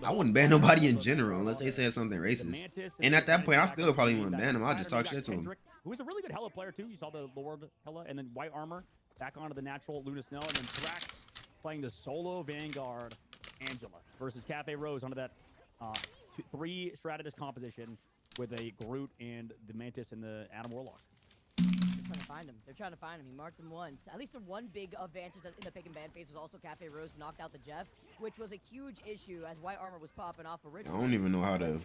I wouldn't ban nobody in general unless they said something racist. And at that point, I still probably wouldn't ban them. I'll just talk shit to them. Who's a really good Hela player too. You saw the Lord Hela and then White Armor back onto the natural Luna Snow and then Thrax playing the solo Vanguard Angela versus Cafe Rose onto that 3 strategist composition with a Groot and the Mantis and the Adam Warlock. They're trying to find him. He marked him once. At least the one big advantage in the pick and ban phase was also Cafe Rose knocked out the Jeff, which was a huge issue as White Armor was popping off originally. I don't even know how to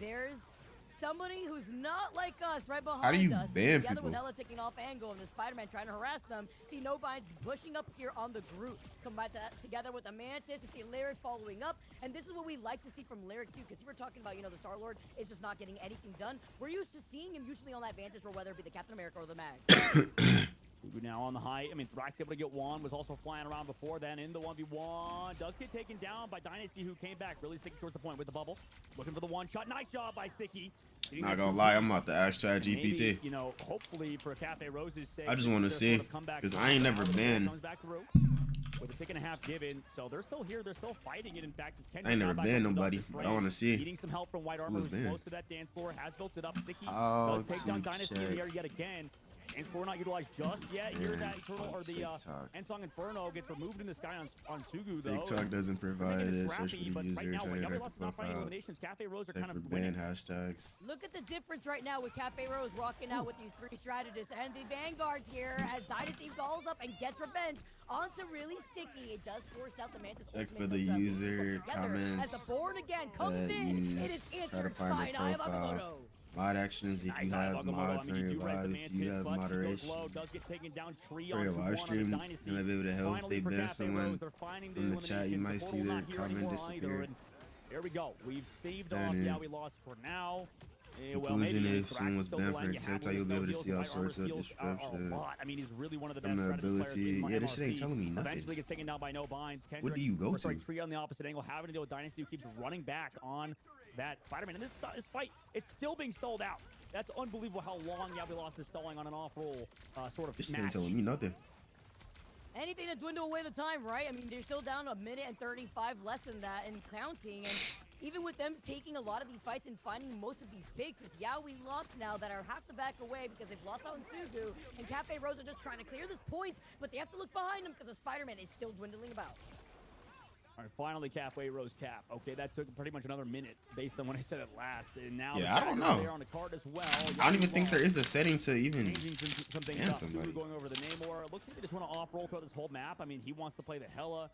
somebody who's not like us right behind How do you us. ban Together people? with Ella taking off angle and the Spider-Man trying to harass them. See No Binds pushing up here on the Groot. Combine that together with the Mantis. You see Lyric following up. And this is what we like to see from Lyric too, because you were talking about, you know, the Star-Lord is just not getting anything done. We're used to seeing him usually on that Vantage, or whether it be the Captain America or the Mag. Now on the height. I mean, Thrax able to get one, was also flying around before then in the 1v1. Does get taken down by Dynasty, who came back really sticking towards the point with the bubble. Looking for the one shot. Nice job by Sticky. Not gonna lie, I'm about to ask ChatGPT. Maybe, you know, hopefully for Cafe Rose's sake. I just want to see, because I ain't never been. Comes back through with a 6.5 given, so they're still here. They're still fighting it. In fact, it's I ain't never been nobody, but I want to see. Needing some help from White Armor, who's close to that dance floor, has built it up. Sticky Oh, does take down Dynasty in the air yet again. And for not utilized just yet. Here's that Eternal, or the Ensong Inferno gets removed in the sky on Sugu, though. TikTok doesn't provide it. Search for the but user, right now, try to Yabi hack Lost the is not finding profile. eliminations. Cafe Rose are Check kind for of ban winning. hashtags. Look at the difference right now with Cafe Rose rocking out with these 3 strategists and the Vanguards here as Dynasty calls up and gets revenge onto really Sticky. It does force out the Mantis. Check for the user comments as the Born Again comes in. It is try to answered find by the Eye of profile. Agamotto. Mod actions, if you have mods on your live, if you have moderation for your live stream, you might be able to help. If they ban someone from the chat, you might see their comment disappear. There we go. We've staved And off. in Yeah, we lost for now. conclusion, if someone was banned from TikTok, you'll be able to see all sorts of description. I mean, he's really one of the best From the strategist players in ability, yeah, this shit ain't MRC. telling me Eventually nothing. gets taken down by No Binds. What do you go to? Tree on the opposite angle, having to deal with Dynasty, who keeps running back on that Spider-Man. And this fight, it's still being stalled out. That's unbelievable how long Yabi Lost is stalling on an off-roll sort of This shit match. ain't telling me nothing. Anything to dwindle away the time, right? I mean, they're still down 1:35 less than that and counting. And even with them taking a lot of these fights and finding most of these picks, it's Yaoi lost now that are have to back away because they've lost out in Suzu. And Cafe Rose are just trying to clear this point, but they have to look behind them because the Spider-Man is still dwindling about. All right, finally, Cafe Rose cap. Okay, that took pretty much another minute based on when I said it last. And now Yeah, I don't know. there on the card as well. I don't even think there is a setting to even changing some things ban up. somebody. Subaru going over the Namor. It looks like they just want to off-roll throughout this whole map. I mean, he wants to play the Hella.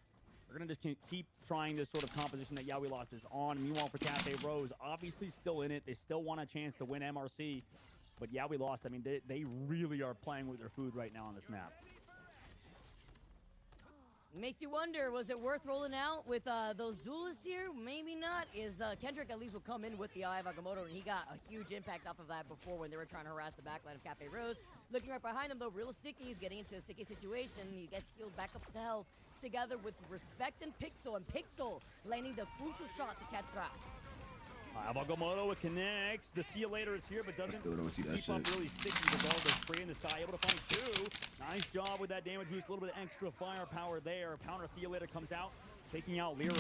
We're going to just keep trying this sort of composition that Yaoi Lost is on. Meanwhile, for Cafe Rose, obviously still in it. They still want a chance to win MRC. But Yaoi Lost, I mean, they really are playing with their food right now on this map. Makes you wonder, was it worth rolling out with those duelists here? Maybe not. Kendrick at least will come in with the Eye of Agamotto, and he got a huge impact off of that before when they were trying to harass the backline of Cafe Rose. Looking right behind him, though, real Sticky. He's getting into a sticky situation. He gets healed back up to health together with Respect and Pixel landing the crucial shot to catch Thrax. Agamotto, it connects. The See You Later is here, but doesn't still don't see that keep up shit. really sticky. Regardless, free in the sky, able to find 2. Nice job with that damage boost. A little bit of extra firepower there. Counter See You Later comes out, taking out Lyric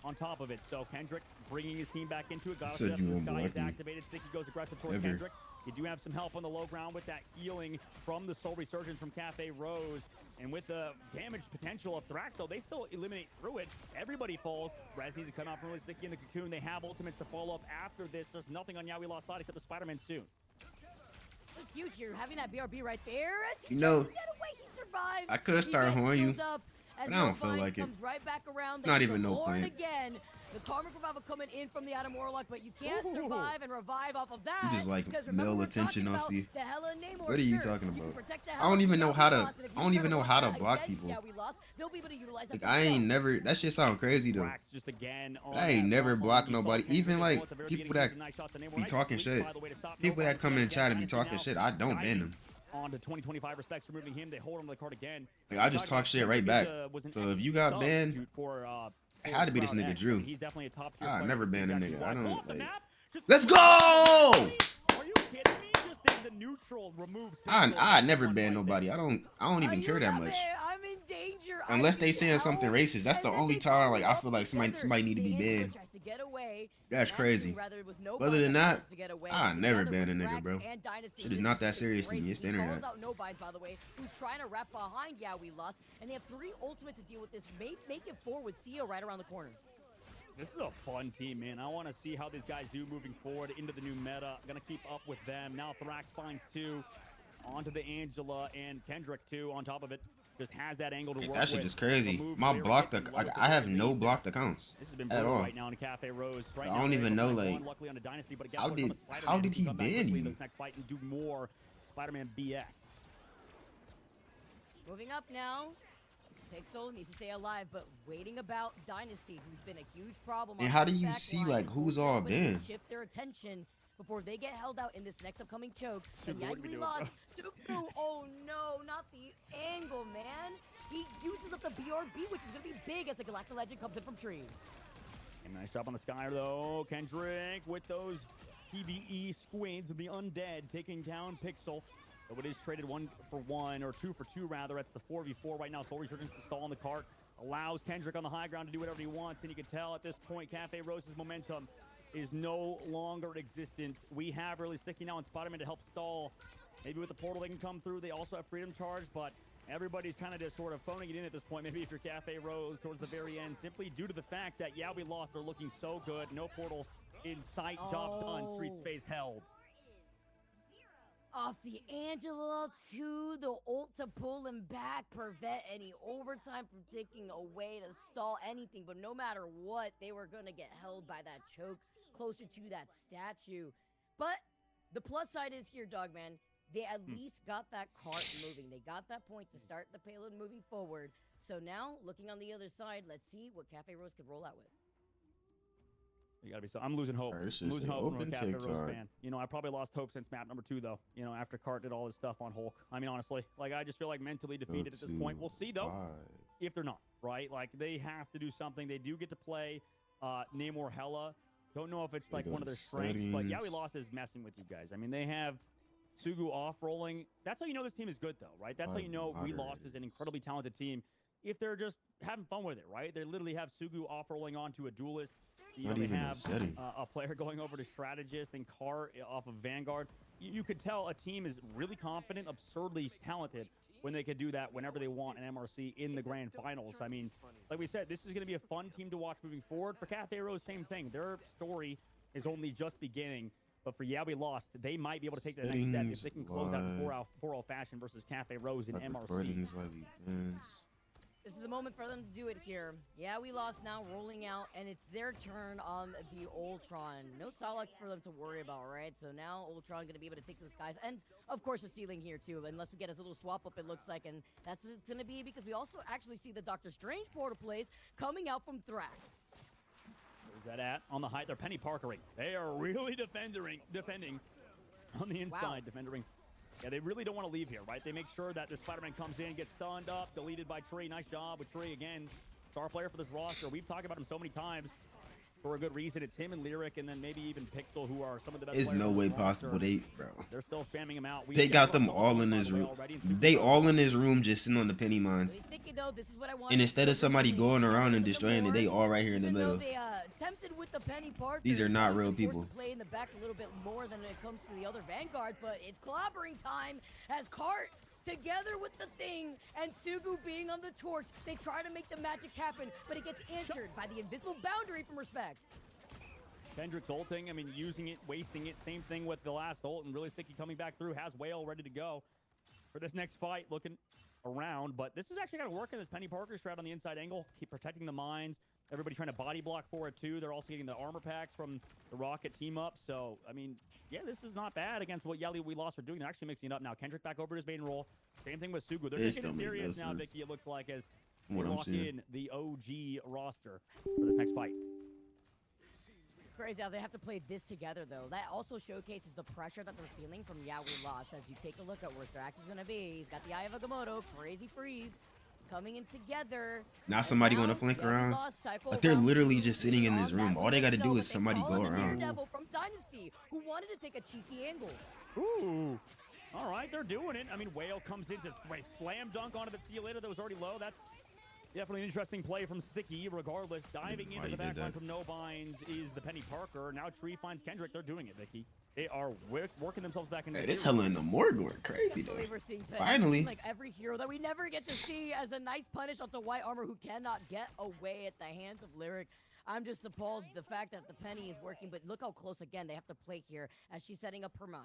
on top of it. So Kendrick bringing his team back into it. Got Said you the won't sky block is me. activated. Sticky goes aggressive towards Kendrick. You do have some help on the low ground with that healing from the Soul Resurgence from Cafe Rose. And with the damage potential of Thrax, though, they still eliminate through it. Everybody falls. Raz needs to cut off from really Sticky in the cocoon. They have ultimates to follow up after this. There's nothing on Yaoi Lost side except the Spider-Man soon. It's huge here, having that BRB right there. As he You know, get away, he survives. I could start He gets horning you, healed up as but I don't No feel Binds like it. comes right back around. It's not There's even the no Lord point. again. The Karmic Revival coming in from the Adam Warlock, but you can't survive and revive off of that. You just like because remember male we're attention, talking I'll see. about the Hella Namor. What are you Sure, talking you can about? protect the I Hella don't even know from how Yaoi to. Lost, and if I you don't try even know how to fight block against people. Yaoi Lost, they'll be able to utilize that Like for I ain't themselves. never. That shit sound crazy though. Thrax just again on I ain't that never front blocked line. You saw nobody. Kendrick Even as like well at the very people beginning, that nice shots to Namor. be Nice talking sweep, shit. by the way, to stop No People that Binds come in again. chat and be Dynasty talking now shit, I don't ban them. On to 2025 respects, removing him. They hold him to the card again. Like I just talk shit right back. So if you got banned, for, it had to be this nigga Drew. He's definitely a top tier I player. never banned a He's nigga. actually I don't blown up the like. map. Just Let's go! Are you kidding me? Just in the neutral removes. I never ban nobody. I don't even care that much. I'm in danger. Unless they saying something racist. That's the only time like I feel like somebody need to be banned. That's crazy. But other than that, I never ban a nigga, bro. Shit is not that serious to me. It's the internet. No Binds, by the way, who's trying to wrap behind Yaoi Lost, and they have 3 ultimates to deal with this. Make it forward with CEO right around the corner. This is a fun team, man. I want to see how these guys do moving forward into the new meta. Gonna keep up with them. Now Thrax finds 2. Onto the Angela and Kendrick, too, on top of it. just has that angle to work That shit with. is crazy. Move My Lyric blocked, and low I have for no reason. blocked accounts This has been at brutal all. right now in Cafe Rose. Right I now, don't they're even able to know, find like, one, luckily on a dynasty, but guess how what? did- From a how Spider-Man did who he come back ban quickly in you? this next fight and do more Spider-Man BS. Moving up now. Pixel needs to stay alive, but waiting about Dynasty, who's been a huge problem. And on how do this you back see, line, like, who's forcing all everybody to banned? shift their attention before they get held out in this next upcoming choke. And Sugu, yeah, what are we we doing? lost. Sugu, oh no, not the angle, man. He uses up the BRB, which is going to be big as the Galactic Legend comes in from Tree. And nice job on the Sky, though. Kendrick with those PvE squids, the undead, taking down Pixel. So it is traded 1-for-1, or 2-for-2 rather. That's the 4v4 right now. Soul Resurgence to stall on the cart. Allows Kendrick on the high ground to do whatever he wants. And you can tell at this point, Cafe Rose's momentum is no longer existent. We have really Sticky now on Spider-Man to help stall. Maybe with the portal they can come through. They also have Freedom Charge, but everybody's kind of just sort of phoning it in at this point. Maybe if you're Cafe Rose towards the very end, simply due to the fact that, yeah, we lost. They're looking so good. No portal in sight. Job done. Street space held. Off the Angela to the ult to pull him back, prevent any overtime from taking away to stall anything. But no matter what, they were going to get held by that choke closer to that statue. But the plus side is here, Dogman. They at least got that cart moving. They got that point to start the payload moving forward. So now, looking on the other side, let's see what Cafe Rose could roll out with. You gotta be so. I'm losing hope. Alright, this I'm shit losing say hope from a open Cafe Rose TikTok. fan. You know, I probably lost hope since map number 2, though. You know, after Cart did all this stuff on Hulk. I mean, honestly, like, I just feel like mentally defeated at this point. We'll see, though, if they're not, right? Like, they have to do something. They do get to play Namor Hella. Don't know if it's, like, one of their strengths, but yeah, we lost is messing with you guys. I mean, they have Sugu off-rolling. That's how you know this team is good, though, right? That's how you know we lost as an incredibly talented team. If they're just having fun with it, right? They literally have Sugu off-rolling onto a duelist. You know, they have a player going over to strategist and Cart off of Vanguard. You could tell a team is really confident, absurdly talented when they could do that whenever they want an MRC in the grand finals. I mean, like we said, this is going to be a fun team to watch moving forward. For Cafe Rose, same thing. Their story is only just beginning. But for Yeah We Lost, they might be able to take the next step if they can close out in 4-0 fashion versus Cafe Rose and MRC. This is the moment for them to do it here. Yeah, we lost now, rolling out, and it's their turn on the Ultron. No Solak for them to worry about, right? So now Ultron going to be able to take to the skies. And, of course, the ceiling here, too, unless we get a little swap up, it looks like. And that's what it's going to be because we also actually see the Doctor Strange portal plays coming out from Thrax. Where's that at? On the height. They're Penny Parkering. They are really defending on the inside, defending. Yeah, they really don't want to leave here, right? They make sure that the Spider-Man comes in, gets stunned up, deleted by Tree. Nice job with Tree again. Star player for this roster. We've talked about him so many times for a good reason. It's him and Lyric, and then maybe even Pixel, who are some of the best players. There's no way possible. They're still spamming him out. They got them all in this room. They all in this room just sitting on the penny mines. And instead of somebody going around and destroying it, they all right here in the middle. Tempted with the Penny Parker. These are not real people. Play in the back a little bit more than when it comes to the other Vanguard, but it's clobbering time as Cart together with the Thing and Sugu being on the torch. They try to make the magic happen, but it gets answered by the invisible boundary from Respect. Kendrick's ulting, I mean, using it, wasting it. Same thing with the last ult, and really Sticky coming back through, has Whale ready to go for this next fight, looking around. But this is actually kind of working, this Penny Parker strat on the inside angle, keep protecting the mines. Everybody trying to body block for it, too. They're also getting the armor packs from the Rocket team up. So, I mean, yeah, this is not bad against what Yali We Lost are doing. They're actually mixing it up now. Kendrick back over to his main role. Same thing with Sugu. They're just getting serious now, Vicky, it looks like, as they lock in the OG roster for this next fight. Crazy how they have to play this together, though. That also showcases the pressure that they're feeling from Yeah We Lost. As you take a look at where Thrax is going to be, he's got the Eye of Agamotto, crazy freeze. Coming in together. Now somebody going to flank around. Like they're literally just sitting in this room. All they got to do is somebody go around. Daredevil from Dynasty, who wanted to take a cheeky angle. Ooh. All right, they're doing it. I mean, Whale comes in to slam dunk onto the see you later that was already low. That's definitely an interesting play from Sticky. Regardless, diving into the backline from No Binds is the Penny Parker. Now Tree finds Kendrick. They're doing it, Vicky. They are working themselves back into. Hey, this hella in the more going crazy though. Finally, like every hero that we never get to see as a nice punish onto White Armor, who cannot get away at the hands of Lyric. I'm just appalled the fact that the Penny is working, but look how close again they have to play here as she's setting up her mines.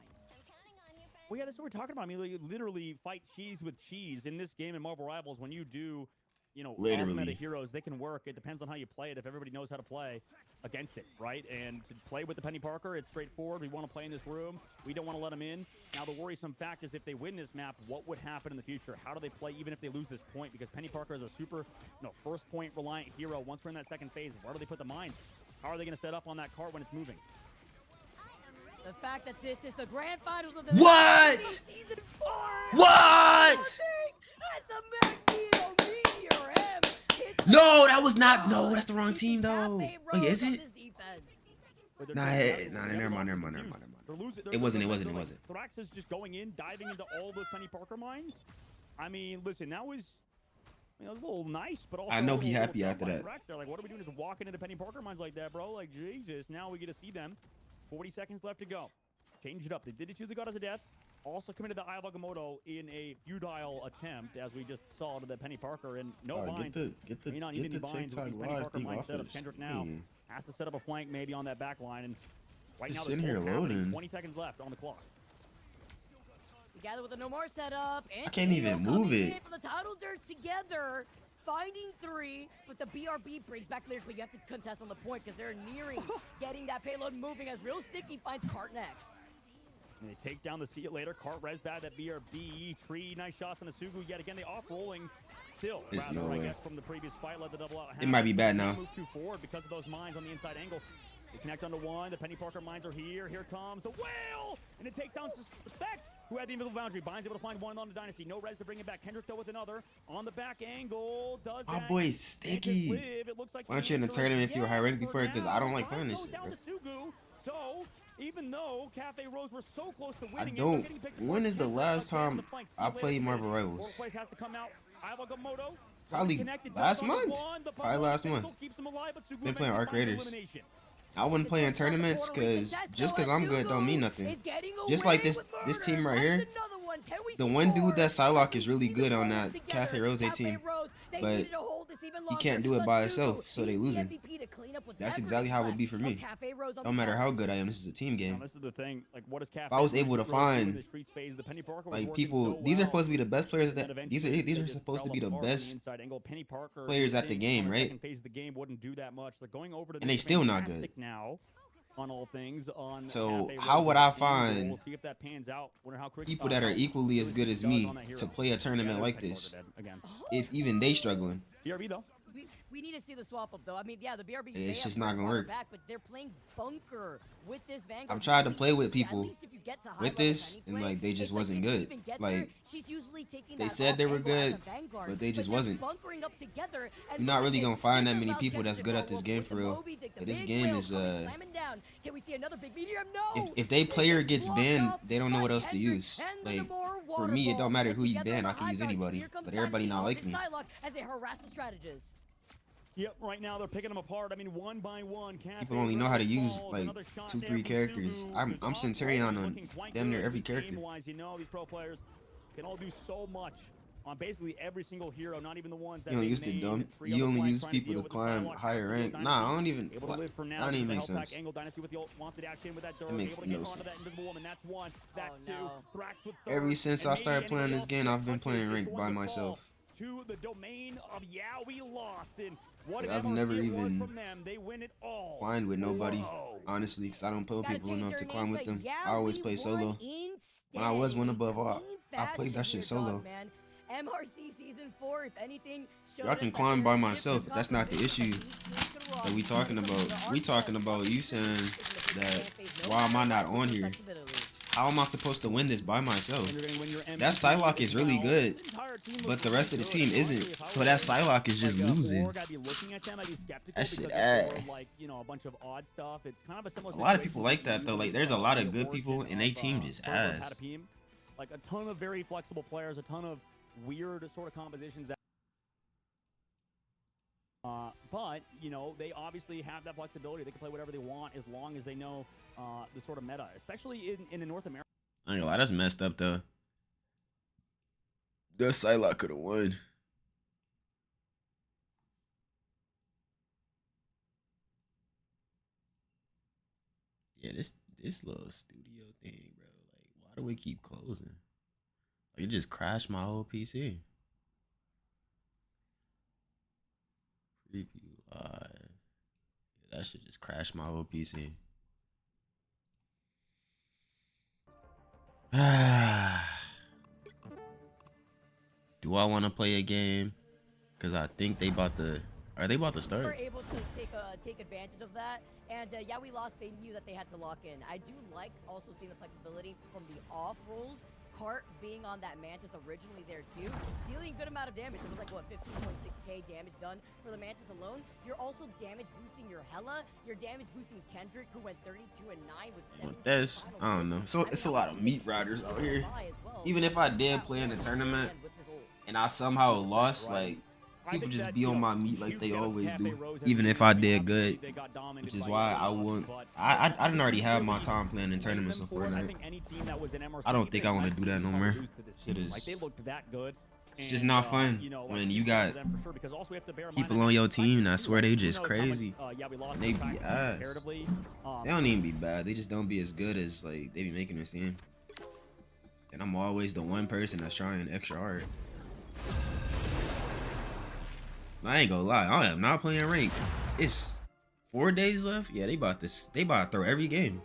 Well, yeah, that's what we're talking about. I mean, like, you literally fight cheese with cheese in this game in Marvel Rivals. When you do, you know, meta heroes, they can work. It depends on how you play it. If everybody knows how to play against it, right? And to play with the Penny Parker, it's straightforward. We want to play in this room. We don't want to let them in. Now, the worrisome fact is if they win this map, what would happen in the future? How do they play even if they lose this point? Because Penny Parker is a super, first point reliant hero. Once we're in that second phase, where do they put the mines? How are they going to set up on that cart when it's moving? The fact that this is the grand finals of the season 4. What? That's the Magneto Meteor M. No, that was not. No, that's the wrong team though. Wait, is it? Nah, never mind. It wasn't. Thrax is just going in, diving into all those Penny Parker mines. I mean, listen, that was. It was a little nice, but also I know he happy after that. They're like, what are we doing? Just walking into Penny Parker mines like that, bro? Like, Jesus. Now we get to see them. 40 seconds left to go. Change it up. They did it to the Goddess of Death. Also committed the Eye of Agamotto in a futile attempt, as we just saw to the Penny Parker. And no binds. Get the TikTok live thing off this. Kendrick now has to set up a flank maybe on that back line. And right now, in here loading. 20 seconds left on the clock. Together with the No More setup. I can't even move it. From the title dirts together. Finding 3, but the BRB brings back players, but you have to contest on the point because they're nearing getting that payload moving as Real Sticky finds Cart next. And they take down the See It Later. Cart res bad that BRB. Tree, nice shots on the Sugu. Yet again, they off-rolling. Still, rather, I guess, from the previous fight, let the double out. It might be bad now. Move too forward because of those mines on the inside angle. They connect onto one. The Penny Parker mines are here. Here comes the whale! And it takes down Suspect, who had the invisible boundary. Bind's able to find one on the Dynasty. No res to bring it back. Kendrick, though, with another. On the back angle. Does my boy Sticky. Why aren't you in the tournament if you were high ranked before? Because I don't like playing this shit, bro. So, even though Cafe Rose were so close to winning, I don't. When is the last time I played Marvel Rivals? Probably last month. Probably last month. Been playing Arc Raiders. I wouldn't play in tournaments because I'm good don't mean nothing. Just like this team right here. The one dude that Psylocke is really good on that Cafe Rose team, but he can't do it by himself, so they losing. That's exactly how it would be for me. No matter how good I am, this is a team game. This is the thing. Like, what is Cafe? If I was able to find like people, these are supposed to be the best players. These are supposed to be the best players at the game, right? And they still not good. On all things, so how would I find people that are equally as good as me to play a tournament like this if even they struggling? BRB though. We need to see the swap up though. I mean, yeah, the BRB. It's just not gonna work. Back, but they're playing bunker with this Vanguard. I've tried to play with people with this, and like they just wasn't good. Like they said they were good, but they just wasn't. You're not really gonna find that many people that's good at this game for real. But this game is if they player gets banned, they don't know what else to use. Like for me, it don't matter who you ban. I can use anybody, but everybody not like me. Yep, right now they're picking them apart. I mean, one by one. People only know how to use like 2-3 characters. I'm Centurion on damn near every character. You know, these pro players can all do so much on basically every single hero, not even the ones that you don't use the dumb. You only use people to climb higher rank. Nah, I don't even. That don't even make sense. It makes no sense. Ever since I started playing this game, I've been playing ranked by myself. To the domain of we lost in. I've never even climbed with nobody, honestly, because I don't play with people enough to climb with them. I always play solo. When I was one above all, I played that shit solo. MRC season 4, if anything, I can climb by myself, but that's not the issue that we talking about. We talking about you saying that why am I not on here? How am I supposed to win this by myself? That Psylocke is really good, but the rest of the team isn't. So that Psylocke is just losing. That shit ass. A lot of people like that though. Like there's a lot of good people, and they team just ass. Like a ton of very flexible players, a ton of weird sort of compositions that. But, you know, they obviously have that flexibility. They can play whatever they want as long as they know the sort of meta, especially in the North America. I ain't gonna lie, that's messed up, though. That Psylocke could have won. Yeah, this little studio thing, bro. Like, why How do we keep closing? It just crashed my whole PC. Preview live. Yeah, that shit just crashed my whole PC. Do I want to play a game? Cause I think they about to. Are they about to start? We're able to take advantage of that, and yeah, we lost. They knew that they had to lock in. I do like also seeing the flexibility from the off rolls. Cart being on that Mantis originally there too, dealing a good amount of damage. It was like what 15.6k damage done for the Mantis alone. You're also damage boosting your Hella. You're damage boosting Kendrick, who went 32 and 9 with 7. This I don't know. So it's a lot of meat riders out here. Even if I did play in the tournament and I somehow lost, like. People just be on my meat like they always do, even if I did good, which is why I won't. I didn't already have my time playing in tournaments in Fortnite. I don't think I want to do that no more. It is. It's just not fun when you got people on your team and I swear they just crazy. And they be ass. They don't even be bad. They just don't be as good as like they be making it seem. And I'm always the one person that's trying extra hard. I ain't gonna lie, I am not playing ranked. It's 4 days left. Yeah, they about to throw every game.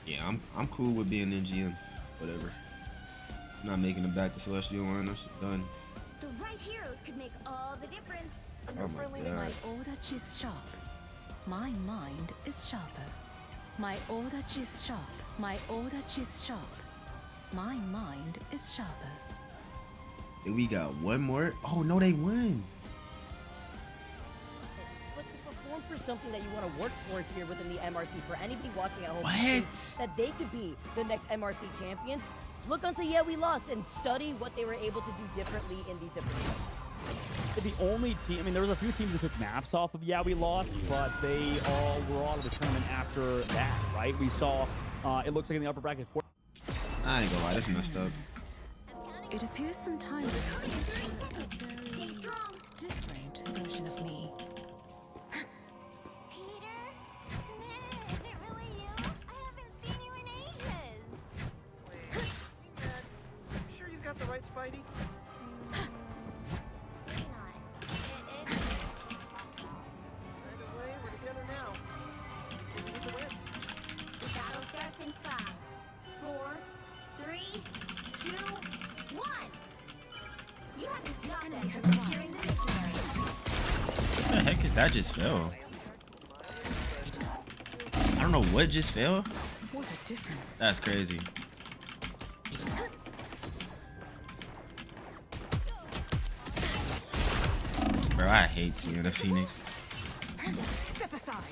Yeah, I'm cool with being in GM. Whatever. I'm not making it back to Celestial line. That shit done. The right heroes could make all the difference. Oh my god. My Odachi is sharp. My mind is sharper. My Odachi is sharp. My Odachi is sharp. My mind is sharper. And we got one more. Oh no, they won. But to perform for something that you want to work towards here within the MRC, for anybody watching at home, What? that they could be the next MRC champions, look onto Yeah We Lost and study what they were able to do differently in these different games. The only team, I mean, there was a few teams that took maps off of Yeah We Lost, but they all were out of the tournament after that, right? We saw, it looks like in the upper bracket. I ain't gonna lie, this messed up. It appears some time ago. Stay strong. Different version of me. Peter? Is it really you? I haven't seen you in ages. Wait, Dad, you sure you've got the right Spidey? Maybe not. Either way, we're together now. See you with the webs. The battle starts in 5, 4, 3, 2, 1. You have to stop them from securing the missionary. What the heck is that just fell? I don't know what just fell. What a difference. That's crazy. Bro, I hate seeing the Phoenix. Step aside.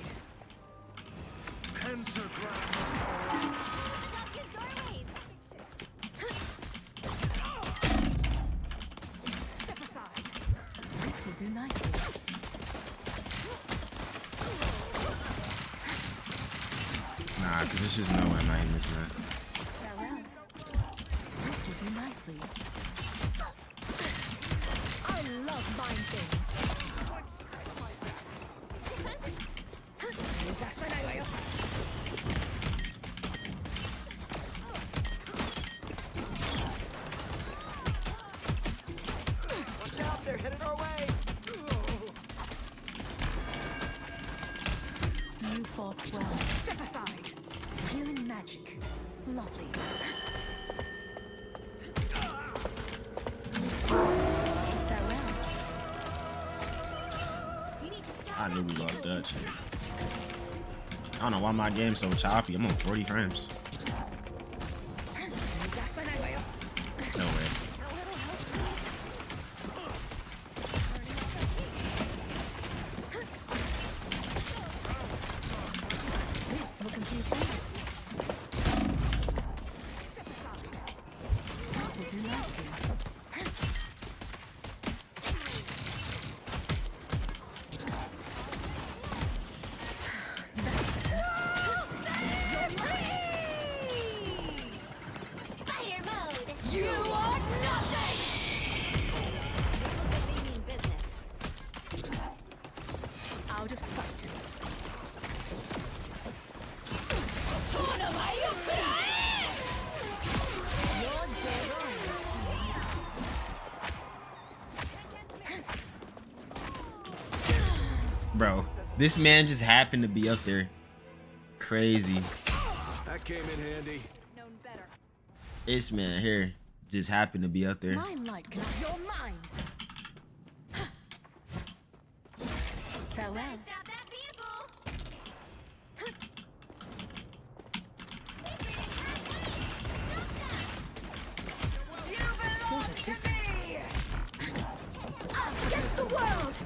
Step aside. This will do nicely. Nah, cause there's just no way I'm not in this, man. Farewell. This will do nicely. I love mine things. Watch out, they're headed our way. You fought well. Step aside. Healing magic. Lovely. Farewell. You need to stop. I knew we lost Dutch. I don't know why my game's so choppy. I'm on 40 frames. No way. This will confuse them. Step aside. This will do nicely. Spider mode. You are nothing! They look like they mean business. Out of sight. Bro, this man just happened to be up there. Crazy. That came in handy. Known better. This man here just happened to be up there. My light can. You're mine. Farewell. Better stop that vehicle. What a difference. Us against the world.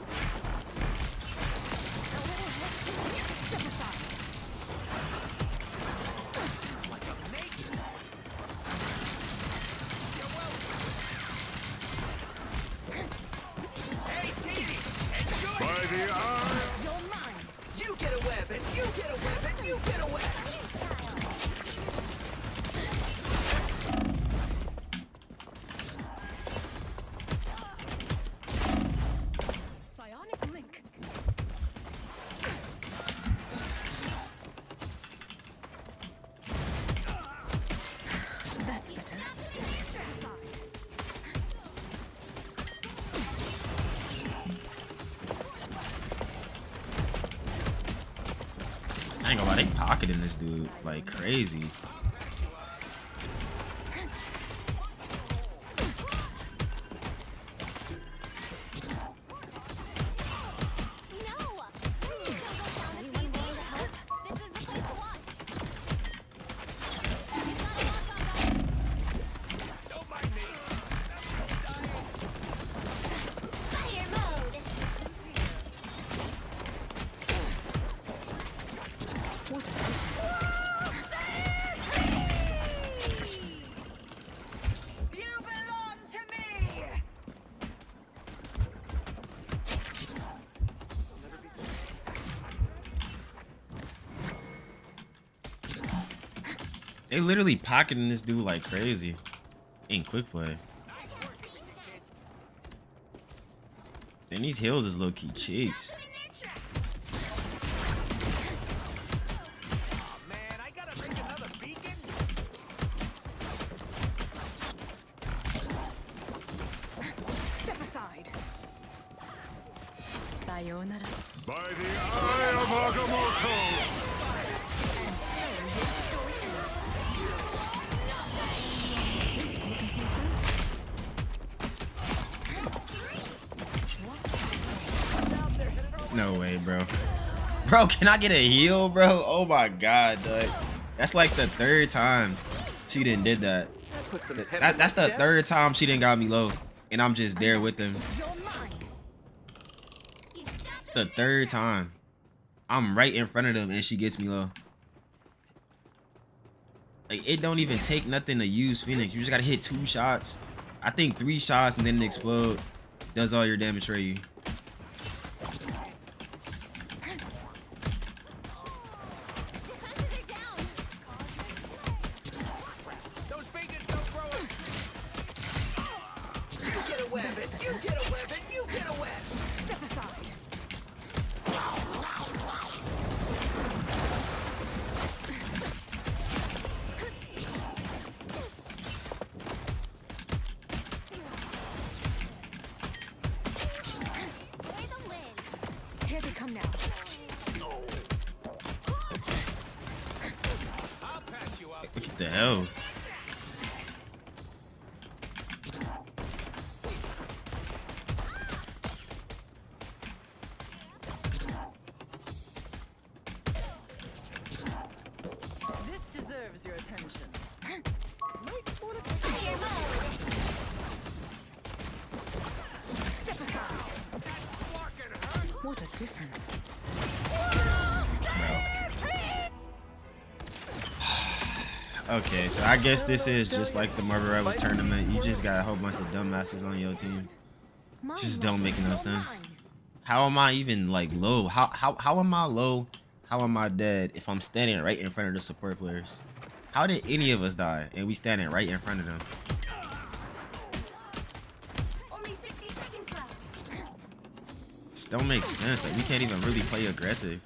By the eye. You're mine. You get a web, and you get a web, and you get a web. Psionic link. That's better. I ain't gonna lie, they pocketing this dude like crazy. They literally pocketing this dude like crazy in quick play. And these heals is low-key cheeks. Man, I gotta make another beacon. Step aside. Sayonara. By the eye of Agamotto. No way, bro. Bro, can I get a heal, bro? Oh my god, dog. That's like the third time she didn't did that. That's the third time she didn't got me low. And I'm just there with them. You're mine. The third time. I'm right in front of them and she gets me low. Like, it don't even take nothing to use Phoenix. You just gotta hit 2 shots. I think 3 shots and then it explode. Does all your damage for you. Those beacons don't grow up. You get a web, and you get a web, and you get a web. Step aside. Here they come now. I'll patch you up. Look at the health. This deserves your attention. Step aside. What a difference. Okay, so I guess this is just like the Marvel Rivals tournament. You just got a whole bunch of dumbasses on your team. Just don't make no sense. How am I even like low? How am I low? How am I dead if I'm standing right in front of the support players? How did any of us die and we standing right in front of them? Only 60 seconds left. This don't make sense. Like, we can't even really play aggressive.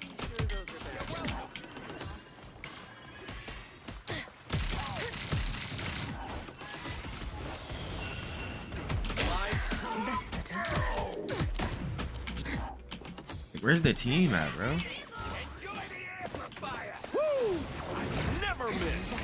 Where's the team at, bro? Enjoy the amplifier. Woo! I never miss.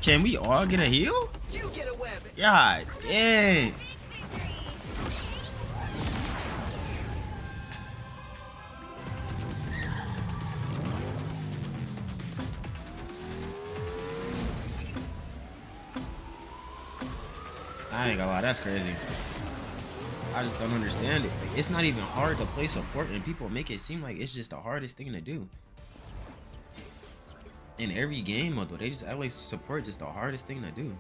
Can we all get a heal? You get a weapon. God dang. I ain't gonna lie, that's crazy. I just don't understand it. Like, it's not even hard to play support, and people make it seem like it's just the hardest thing to do. In every game, although they just act like support just the hardest thing to do.